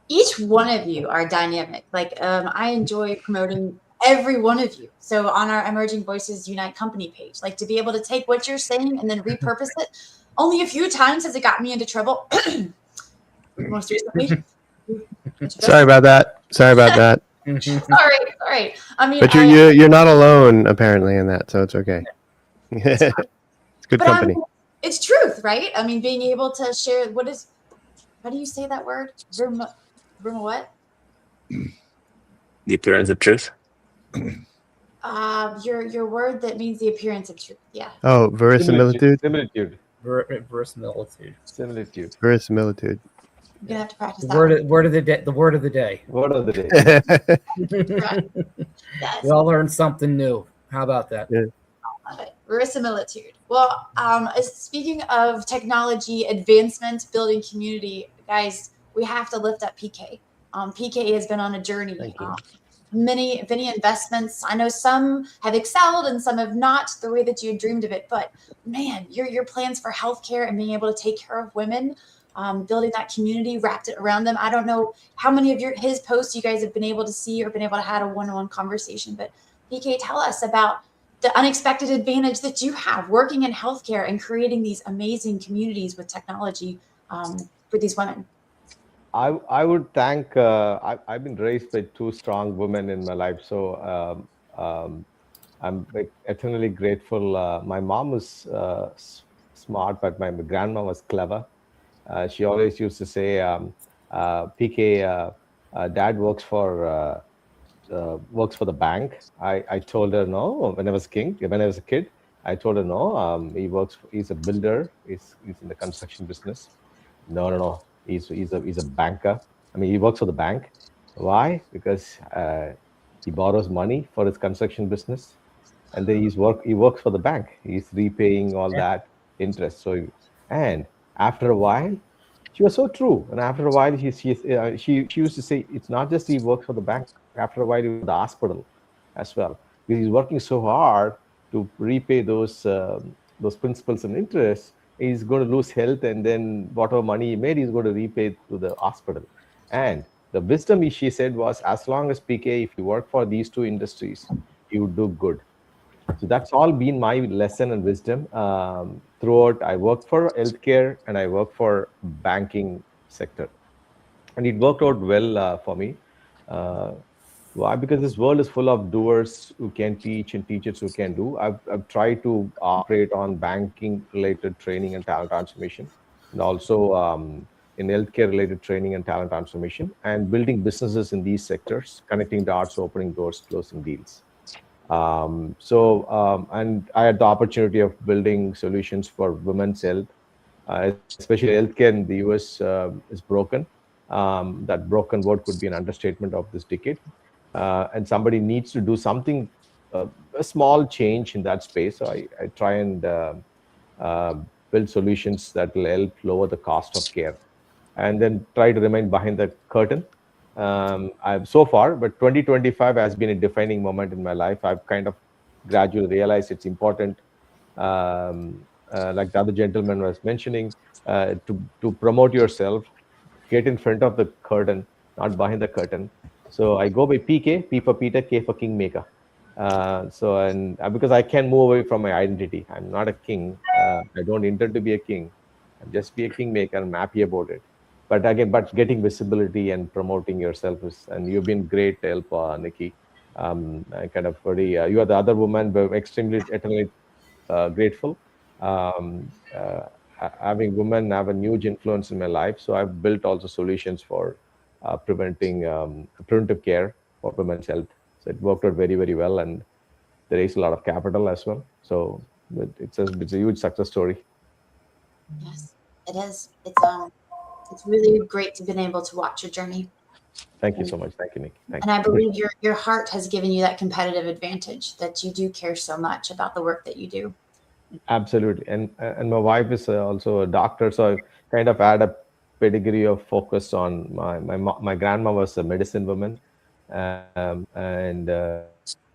Each one of you are dynamic. I enjoy promoting every one of you. So on our Emerging Voices Unite company page, to be able to take what you're saying and then repurpose it. Only a few times has it got me into trouble. Most recently. Sorry about that. Sorry about that. Sorry. I mean, But you're not alone apparently in that, so it's okay. It's good but company. It's truth, right? I mean, being able to share how do you say that word? What? The appearance of truth. Your word that means the appearance of truth. Yeah. Oh, verisimilitude. Similitude. Verisimilitude. Similitude. Verisimilitude. You're gonna have to practice The that. word of the day. The word of the day. Word of the day. Yes. We all learned something new. How about that? Yeah. Love it. Verisimilitude. Well, speaking of technology advancement, building community, guys, we have to lift up PK. PK has been on a journey. Many investments. I know some have excelled and some have not the way that you had dreamed of it. But man, your plans for healthcare and being able to take care of women, building that community, wrapped it around them. I don't know how many of his posts you guys have been able to see or been able to have a one-on-one conversation. But PK, tell us about the unexpected advantage that you have working in healthcare and creating these amazing communities with technology for these women. I would thank, I've been raised by two strong women in my life. So I'm eternally grateful. My mom was smart, but my grandma was clever. She always used to say, PK, dad works for the bank. I told her no when I was a kid. I told her no. He's a builder. He's in the construction business. No. He's a banker. I mean, he works for the bank. Why? Because he borrows money for his construction business, and then he works for the bank. He's repaying all that interest. So, and after a while, she was so true. And after a while, she used to say, it's not just he works for the bank. After a while, he was at the hospital as well, because he's working so hard to repay those principals and interest. He's going to lose health, and then whatever money he made, he's going to repay to the hospital. And the wisdom she said was, as long as PK, if you work for these two industries, you would do good. So that's all been my lesson and wisdom throughout. I worked for healthcare and I worked for banking sector, and it worked out well for me. Why? Because this world is full of doers who can teach and teachers who can do. I've tried to operate on banking-related training and talent transformation, and also in healthcare-related training and talent transformation, and building businesses in these sectors, connecting dots, opening doors, closing deals. And I had the opportunity of building solutions for women's health, especially healthcare in the US is broken. That broken word could be an understatement of this decade. And somebody needs to do something, a small change in that space. So I try and build solutions that will help lower the cost of care, and then try to remain behind the curtain. So far, but 2025 has been a defining moment in my life. I've kind of gradually realized it's important, like the other gentleman was mentioning, to promote yourself, get in front of the curtain, not behind the curtain. So I go by PK, P for Peter, K for Kingmaker. Because I can move away from my identity. I'm not a king. I don't intend to be a king. I'm just be a kingmaker. I'm happy about it. But getting visibility and promoting yourself and you've been great help, Nikki. I kind of very, you are the other woman, but extremely eternally grateful. Having women have a huge influence in my life. So I've built also solutions for preventive care for women's health. So it worked out very, very well, and they raised a lot of capital as well. So it's a huge success story. Yes, it is. It's really great to have been able to watch your journey. Thank you so much. Thank you, Nick. And I believe your heart has given you that competitive advantage, that you do care so much about the work that you do. Absolutely. And my wife is also a doctor, so I kind of had a pedigree of focus on my grandma was a medicine woman, and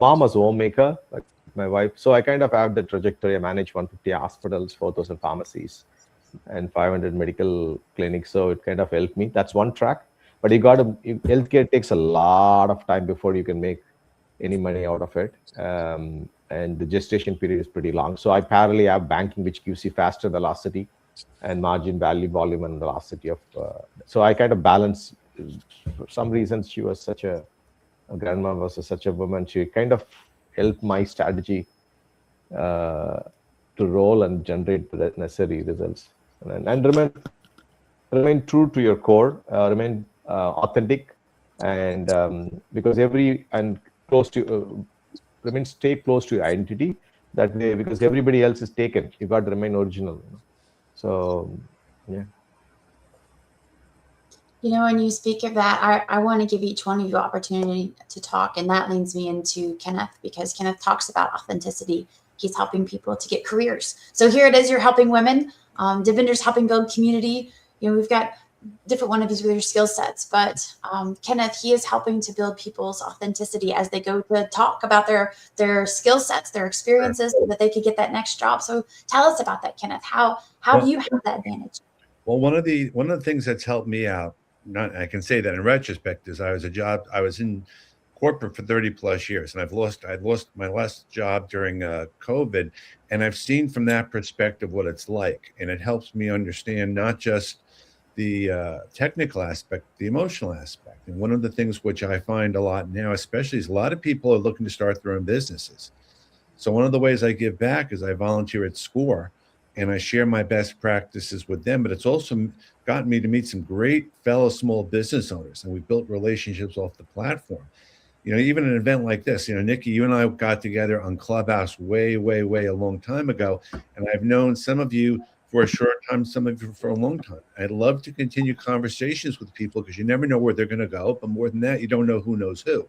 mom was a homemaker, like my wife. So I kind of have the trajectory. I manage 150 hospitals, 4,000 pharmacies, and 500 medical clinics. So it kind of helped me. That's one track. But healthcare takes a lot of time before you can make any money out of it. And the gestation period is pretty long. So I parallelly have banking, which gives you faster velocity and margin, value, volume, and velocity of. So I kind of balance for some reasons, she was such a grandma was such a woman. She kind of helped my strategy to roll and generate the necessary results. And remain true to your core, remain authentic, and because stay close to your identity. That way, because everybody else is taken, you got to remain original. So, yeah. When you speak of that, I want to give each one of you opportunity to talk, and that leads me into Kenneth, because Kenneth talks about authenticity. He's helping people to get careers. So here it is, you're helping women. Devinder's helping build community. We've got different one of these with your skill sets, but Kenneth, he is helping to build people's authenticity as they go to talk about their skill sets, their experiences, so that they could get that next job. So tell us about that, Kenneth. How do you have that advantage? Well, one of the things that's helped me out, I can say that in retrospect, is I was in corporate for 30 plus years, and I'd lost my last job during COVID, and I've seen from that perspective what it's like, and it helps me understand not just the technical aspect, the emotional aspect. And one of the things which I find a lot now, especially, is a lot of people are looking to start their own businesses. So one of the ways I give back is I volunteer at SCORE, and I share my best practices with them. But it's also gotten me to meet some great fellow small business owners, and we've built relationships off the platform. Even an event like this, Nikki, you and I got together on Clubhouse way a long time ago, and I've known some of you for a short time, some of you for a long time. I'd love to continue conversations with people, because you never know where they're going to go. But more than that, you don't know who knows who.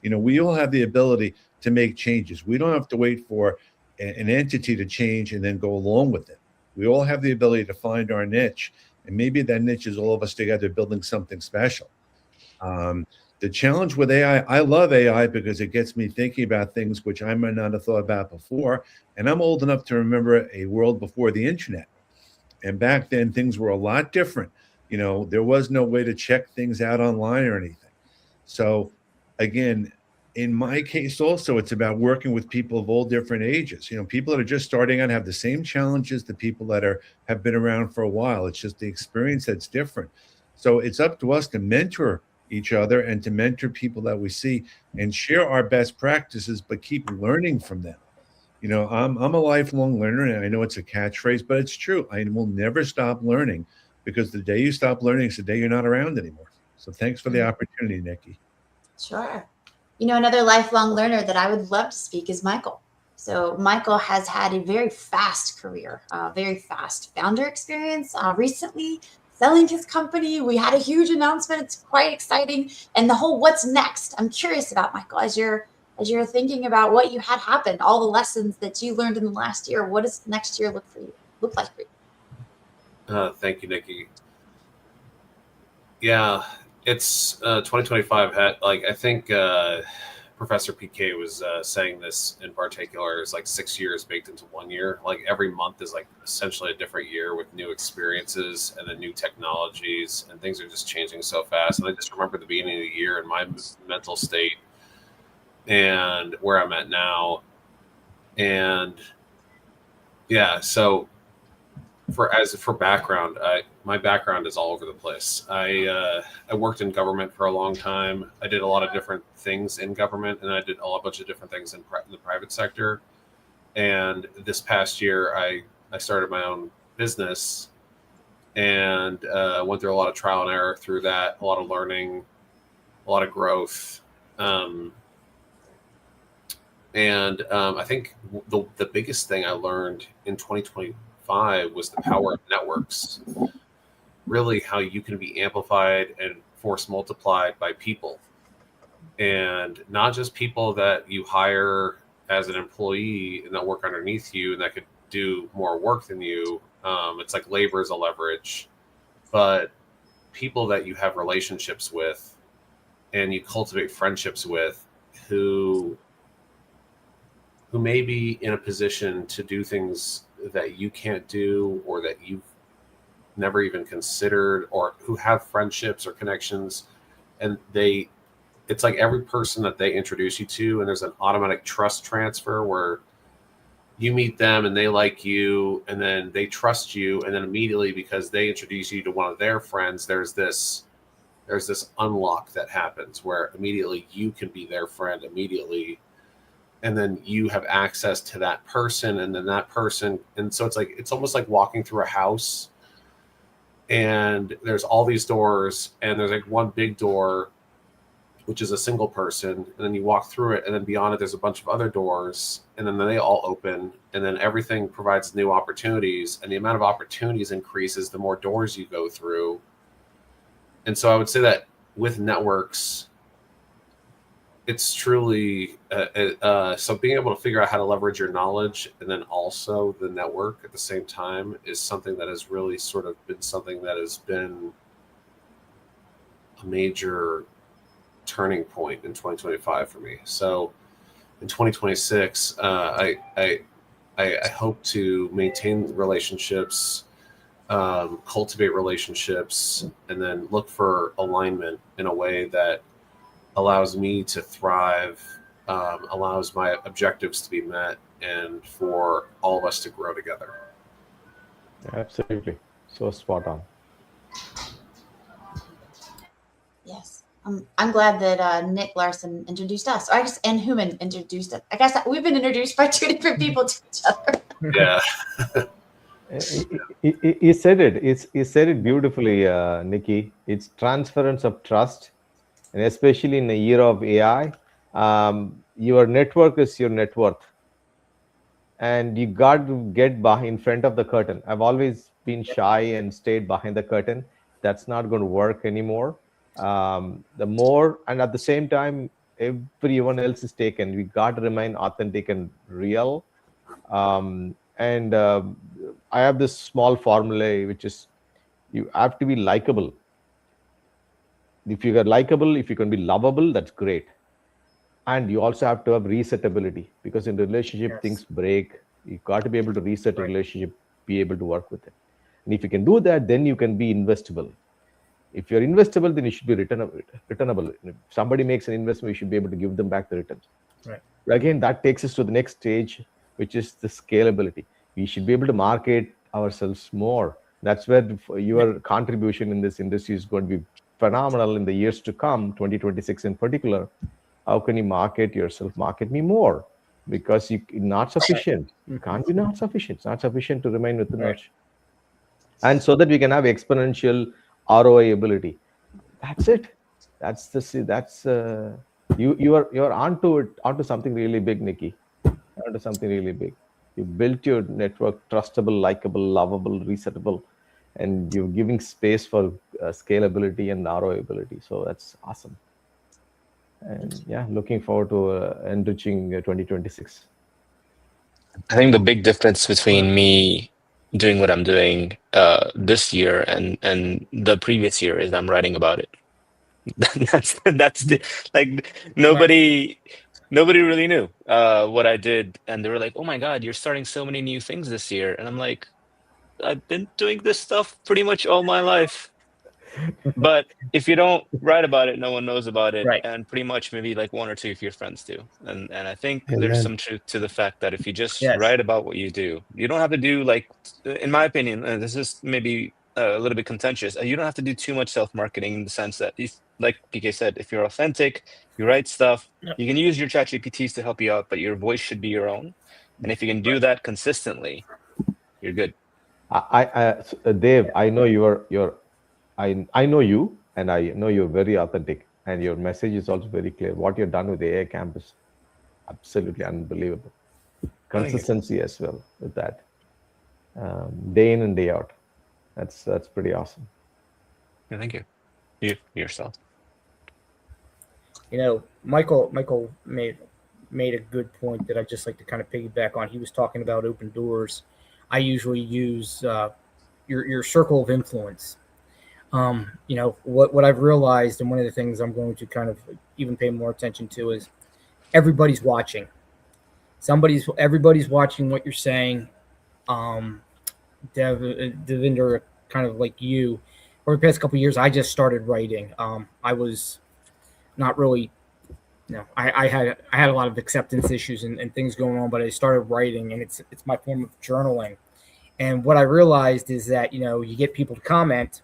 We all have the ability to make changes. We don't have to wait for an entity to change and then go along with it. We all have the ability to find our niche, and maybe that niche is all of us together building something special. The challenge with AI, I love AI because it gets me thinking about things which I might not have thought about before. And I'm old enough to remember a world before the internet. And back then, things were a lot different. There was no way to check things out online or anything. So again, in my case also, it's about working with people of all different ages. People that are just starting out have the same challenges that people that have been around for a while. It's just the experience that's different. So it's up to us to mentor each other and to mentor people that we see and share our best practices, but keep learning from them. I'm a lifelong learner, and I know it's a catchphrase, but it's true. I will never stop learning, because the day you stop learning is the day you're not around anymore. So thanks for the opportunity, Nikki. Sure. Another lifelong learner that I would love to speak is Michael. So Michael has had a very fast career, very fast founder experience. Recently, selling his company, we had a huge announcement. It's quite exciting. And the whole what's next, I'm curious about, Michael, as you're thinking about what you had happen, all the lessons that you learned in the last year. What does next year look like for you? Thank you, Nikki. Yeah, it's 2025. I think Professor PK was saying this in particular, is like 6 years baked into 1 year. Like every month is like essentially a different year with new experiences and then new technologies, and things are just changing so fast. And I just remember the beginning of the year and my mental state and where I'm at now. And yeah, so for background, my background is all over the place. I worked in government for a long time. I did a lot of different things in government, and I did a bunch of different things in the private sector. And this past year, I started my own business, and went through a lot of trial and error through that, a lot of learning, a lot of growth. I think the biggest thing I learned in 2025 was the power of networks. Really, how you can be amplified and force multiplied by people, and not just people that you hire as an employee and that work underneath you and that could do more work than you. It's like labor is a leverage, but people that you have relationships with and you cultivate friendships with who may be in a position to do things that you can't do, or that you've never even considered, or who have friendships or connections, and it's like every person that they introduce you to, and there's an automatic trust transfer where you meet them and they like you, and then they trust you, and then immediately, because they introduce you to one of their friends, there's this there's this unlock that happens where immediately you can be their friend immediately, and then you have access to that person, and then that person, and so it's almost like walking through a house, and there's all these doors, and there's like one big door, which is a single person, and then you walk through it, and then beyond it there's a bunch of other doors, and then they all open, and then everything provides new opportunities, and the amount of opportunities increases the more doors you go through. And so I would say that with networks, it's truly so being able to figure out how to leverage your knowledge and then also the network at the same time is something that has really sort of been something that has been a major turning point in 2025 for me. So in 2026, I hope to maintain relationships, cultivate relationships, and then look for alignment in a way that allows me to thrive, allows my objectives to be met, and for all of us to grow together. Absolutely. So spot on. Yes. I'm glad that Nick Larson introduced us. I guess, and Human introduced us. I guess we've been introduced by two different people to each other. Yeah. He said it. He said it beautifully, Nikki. It's transference of trust. And especially in the era of AI, your network is your net worth. And you got to get in front of the curtain. I've always been shy and stayed behind the curtain. That's not going to work anymore. The more, and at the same time, everyone else is taken. We got to remain authentic and real. I have this small formula, which is you have to be likable. If you are likable, if you can be lovable, that's great. And you also have to have resetability, because in relationship, things break. You got to be able to reset a relationship, be able to work with it. And if you can do that, then you can be investable. If you're investable, then you should be returnable. If somebody makes an investment, you should be able to give them back the returns. Right. Again, that takes us to the next stage, which is the scalability. We should be able to market ourselves more. That's where your contribution in this industry is going to be phenomenal in the years to come, 2026 in particular. How can you market yourself? Market me more, because you're not sufficient. You can't be not sufficient. It's not sufficient to remain within much. And so that we can have exponential ROI ability. That's it. You're onto something really big, Nikki. Onto something really big. You built your network trustable, likable, lovable, resettable, and you're giving space for scalability and ROI ability. So that's awesome. And yeah, looking forward to enriching 2026. I think the big difference between me doing what I'm doing this year and the previous year is I'm writing about it. that's the, like nobody really knew what I did, and they were like, "Oh my God, you're starting so many new things this year," and I'm like, "I've been doing this stuff pretty much all my life." But if you don't write about it, no one knows about it, and pretty much maybe like one or two of your friends do. And I think there's some truth to the fact that if you just write about what you do, you don't have to do, like, in my opinion, and this is maybe a little bit contentious, you don't have to do too much self-marketing, in the sense that, like PK said, if you're authentic, you write stuff, you can use your ChatGPTs to help you out, but your voice should be your own. And if you can do that consistently, you're good. Dave, I know I know you, and I know you're very authentic, and your message is also very clear. What you've done with AI Campus, absolutely unbelievable. Consistency as well with that, day in and day out. That's pretty awesome. Yeah, thank you. You yourself. You know, Michael made a good point that I'd just like to kind of piggyback on. He was talking about open doors. I usually use your circle of influence. You know, what I've realized, and one of the things I'm going to kind of even pay more attention to, is everybody's watching. Everybody's watching what you're saying. Devinder, kind of like you, over the past couple of years, I just started writing. I was not really, I had a lot of acceptance issues and things going on, but I started writing, and it's my form of journaling. And what I realized is that, you get people to comment,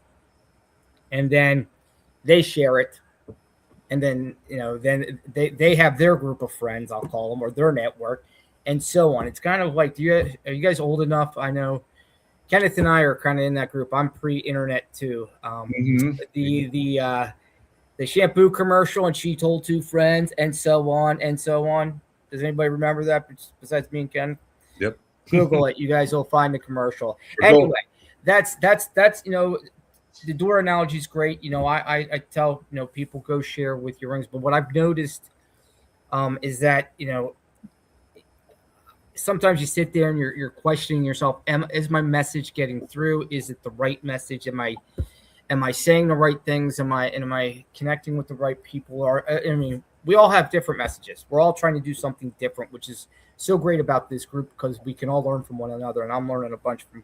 and then they share it, and then then they have their group of friends, I'll call them, or their network, and so on. It's kind of like, are you guys old enough? I know Kenneth and I are kind of in that group. I'm pre-internet too. The shampoo commercial, and she told two friends, and so on and so on. Does anybody remember that besides me and Ken? Yep. Google it. You guys will find the commercial. Anyway, that's the door analogy is great. I tell people, go share with your rings. But what I've noticed is that sometimes you sit there and you're questioning yourself. Is my message getting through? Is it the right message? Am I saying the right things? Am I connecting with the right people? We all have different messages. We're all trying to do something different, which is so great about this group, because we can all learn from one another. And I'm learning a bunch from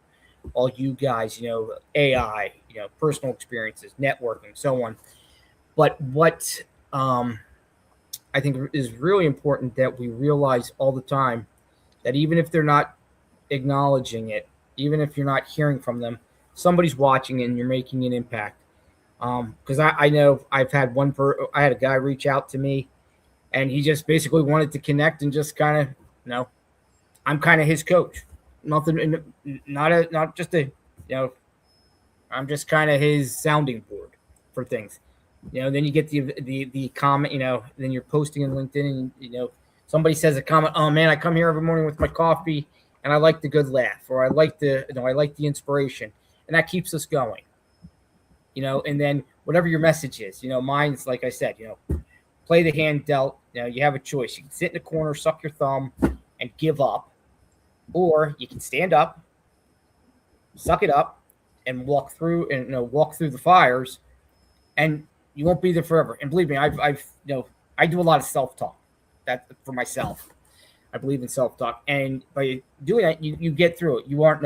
all you guys, AI, personal experiences, networking, so on. But what I think is really important that we realize all the time, that even if they're not acknowledging it, even if you're not hearing from them, somebody's watching and you're making an impact. Because I know I had a guy reach out to me, and he just basically wanted to connect and just kind of, I'm kind of his coach. Nothing, not just I'm just kind of his sounding board for things. Then you get the comment, then you're posting on LinkedIn, and somebody says a comment, oh man, I come here every morning with my coffee and I like the good laugh, or I like the inspiration, and that keeps us going. And then whatever your message is, mine's, like I said, play the hand dealt. You have a choice. You can sit in the corner, suck your thumb, and give up, or you can stand up, suck it up, and walk through the fires, and you won't be there forever. And believe me, I do a lot of self-talk. That for myself. I believe in self-talk, and by doing that, you get through it. You aren't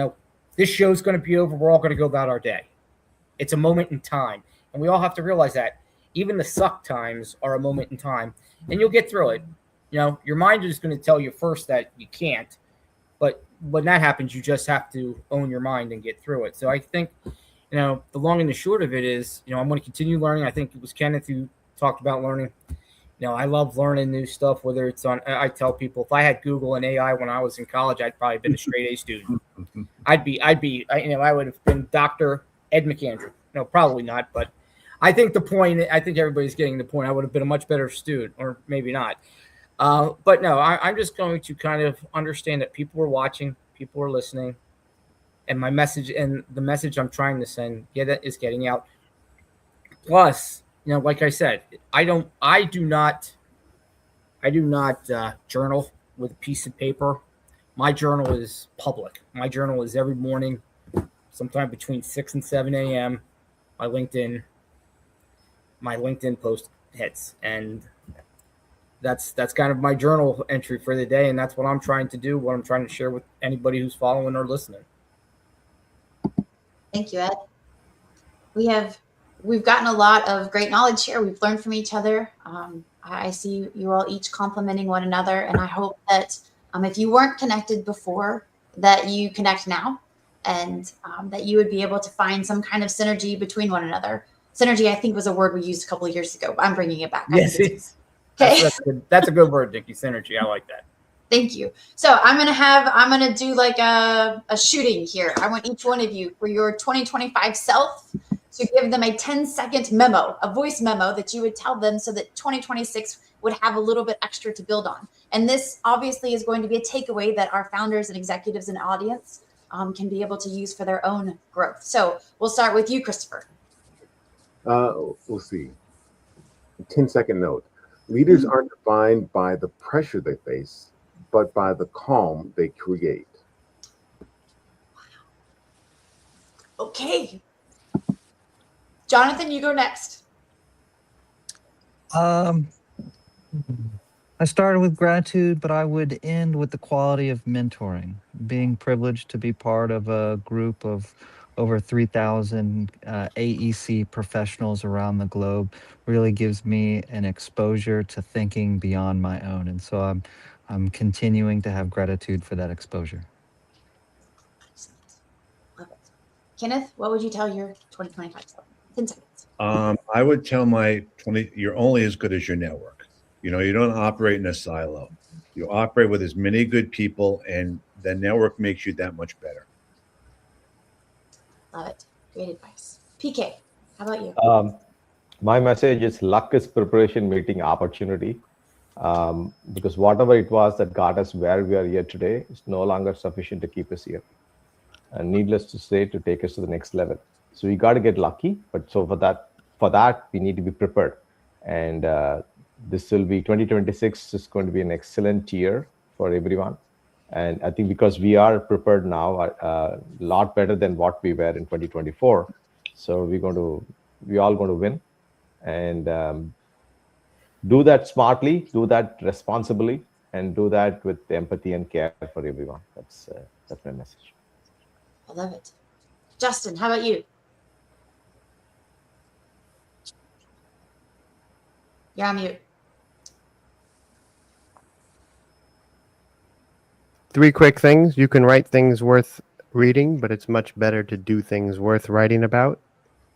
this show's going to be over. We're all going to go about our day. It's a moment in time, and we all have to realize that. Even the suck times are a moment in time, and you'll get through it. Your mind is going to tell you first that you can't, but when that happens, you just have to own your mind and get through it. So I think, the long and the short of it is, I'm going to continue learning. I think it was Kenneth who talked about learning. I love learning new stuff, whether it's I tell people, if I had Google and AI when I was in college, I'd probably been a straight A student. I would have been Dr. Ed McAndrew. No, probably not, but I think everybody's getting the point. I would have been a much better student, or maybe not. But no, I'm just going to kind of understand that people are watching, people are listening, and my message and the message I'm trying to send is getting out. Plus, like I said, I do not journal with a piece of paper. My journal is public. My journal is every morning, sometime between 6 and 7 a.m. My LinkedIn post hits, and that's kind of my journal entry for the day, and that's what I'm trying to do, what I'm trying to share with anybody who's following or listening. Thank you, Ed. We've gotten a lot of great knowledge here. We've learned from each other. I see you all each complimenting one another, and I hope that if you weren't connected before, that you connect now, and that you would be able to find some kind of synergy between one another. Synergy, I think, was a word we used a couple of years ago, but I'm bringing it back. Yes, okay. That's a good word, Nikki. Synergy. I like that. Thank you. So I'm gonna do like a shooting here. I want each one of you, for your 2025 self, to give them a 10-second memo, a voice memo that you would tell them, so that 2026 would have a little bit extra to build on. And this obviously is going to be a takeaway that our founders and executives and audience can be able to use for their own growth. So we'll start with you, Christopher. We'll see. 10-second note. Leaders aren't defined by the pressure they face, but by the calm they create. Okay. Jonathon, you go next. I started with gratitude, but I would end with the quality of mentoring. Being privileged to be part of a group of over 3,000 AEC professionals around the globe really gives me an exposure to thinking beyond my own. And so I'm continuing to have gratitude for that exposure. Love it. Kenneth, what would you tell your 2025 self? 10 seconds. I would tell my 20, you're only as good as your network. You know, you don't operate in a silo. You operate with as many good people, and the network makes you that much better. Love it. Great advice. PK, how about you? My message is luck is preparation meeting opportunity. Because whatever it was that got us where we are here today is no longer sufficient to keep us here. And needless to say, to take us to the next level. So we got to get lucky, but so for that we need to be prepared. And this will be 2026 is going to be an excellent year for everyone. And I think because we are prepared now, a lot better than what we were in 2024. So we're all going to win, and do that smartly, do that responsibly, and do that with empathy and care for everyone. That's my message. I love it. Justin, how about you? You're on mute. 3 quick things. You can write things worth reading, but it's much better to do things worth writing about.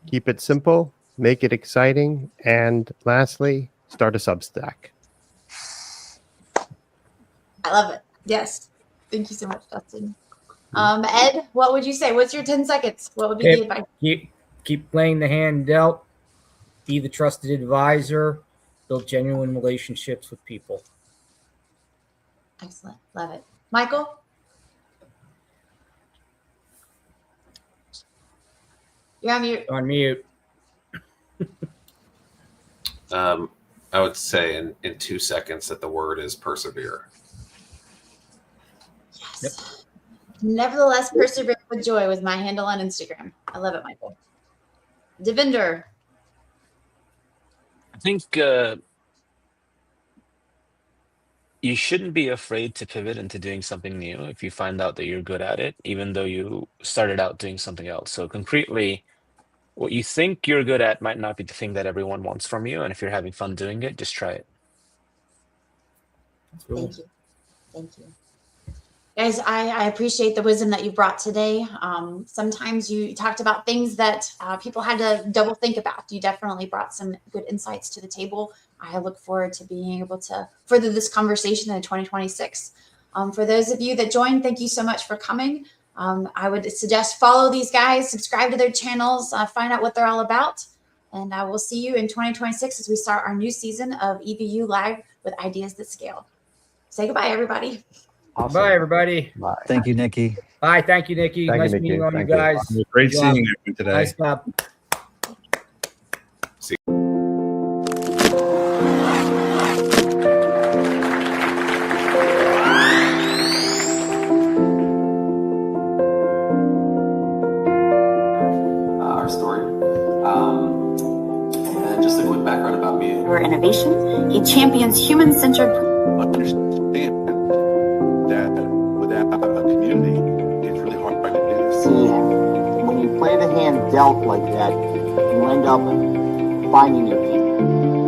Keep it simple, make it exciting, and lastly, start a Substack. I love it. Yes. Thank you so much, Justin. Ed, what would you say? What's your 10 seconds? What would be the advice? Keep playing the hand dealt. Be the trusted advisor. Build genuine relationships with people. Excellent. Love it. Michael? You're on mute. On mute. I would say in 2 seconds that the word is persevere. Yes. Yep. Nevertheless, persevere with joy was my handle on Instagram. I love it, Michael. Devinder. I think you shouldn't be afraid to pivot into doing something new if you find out that you're good at it, even though you started out doing something else. So concretely, what you think you're good at might not be the thing that everyone wants from you. And if you're having fun doing it, just try it. Thank you. Thank you. Guys, I appreciate the wisdom that you brought today. Sometimes you talked about things that people had to double think about. You definitely brought some good insights to the table. I look forward to being able to further this conversation in 2026. For those of you that joined, thank you so much for coming. I would suggest follow these guys, subscribe to their channels, find out what they're all about. And I will see you in 2026 as we start our new season of EVU Live with Ideas That Scale. Say goodbye, everybody. Awesome. Bye, everybody. Bye. Thank you, Nikki. Bye. Thank you, Nikki. Thank nice you, Nikki. meeting all Thank you guys. It was great seeing you today. Nice job. Our story. And just a quick background about me. For innovation, he champions human-centered. Understand that without a community, it's really hard to do. See, when you play the hand dealt like that, you end up finding your people.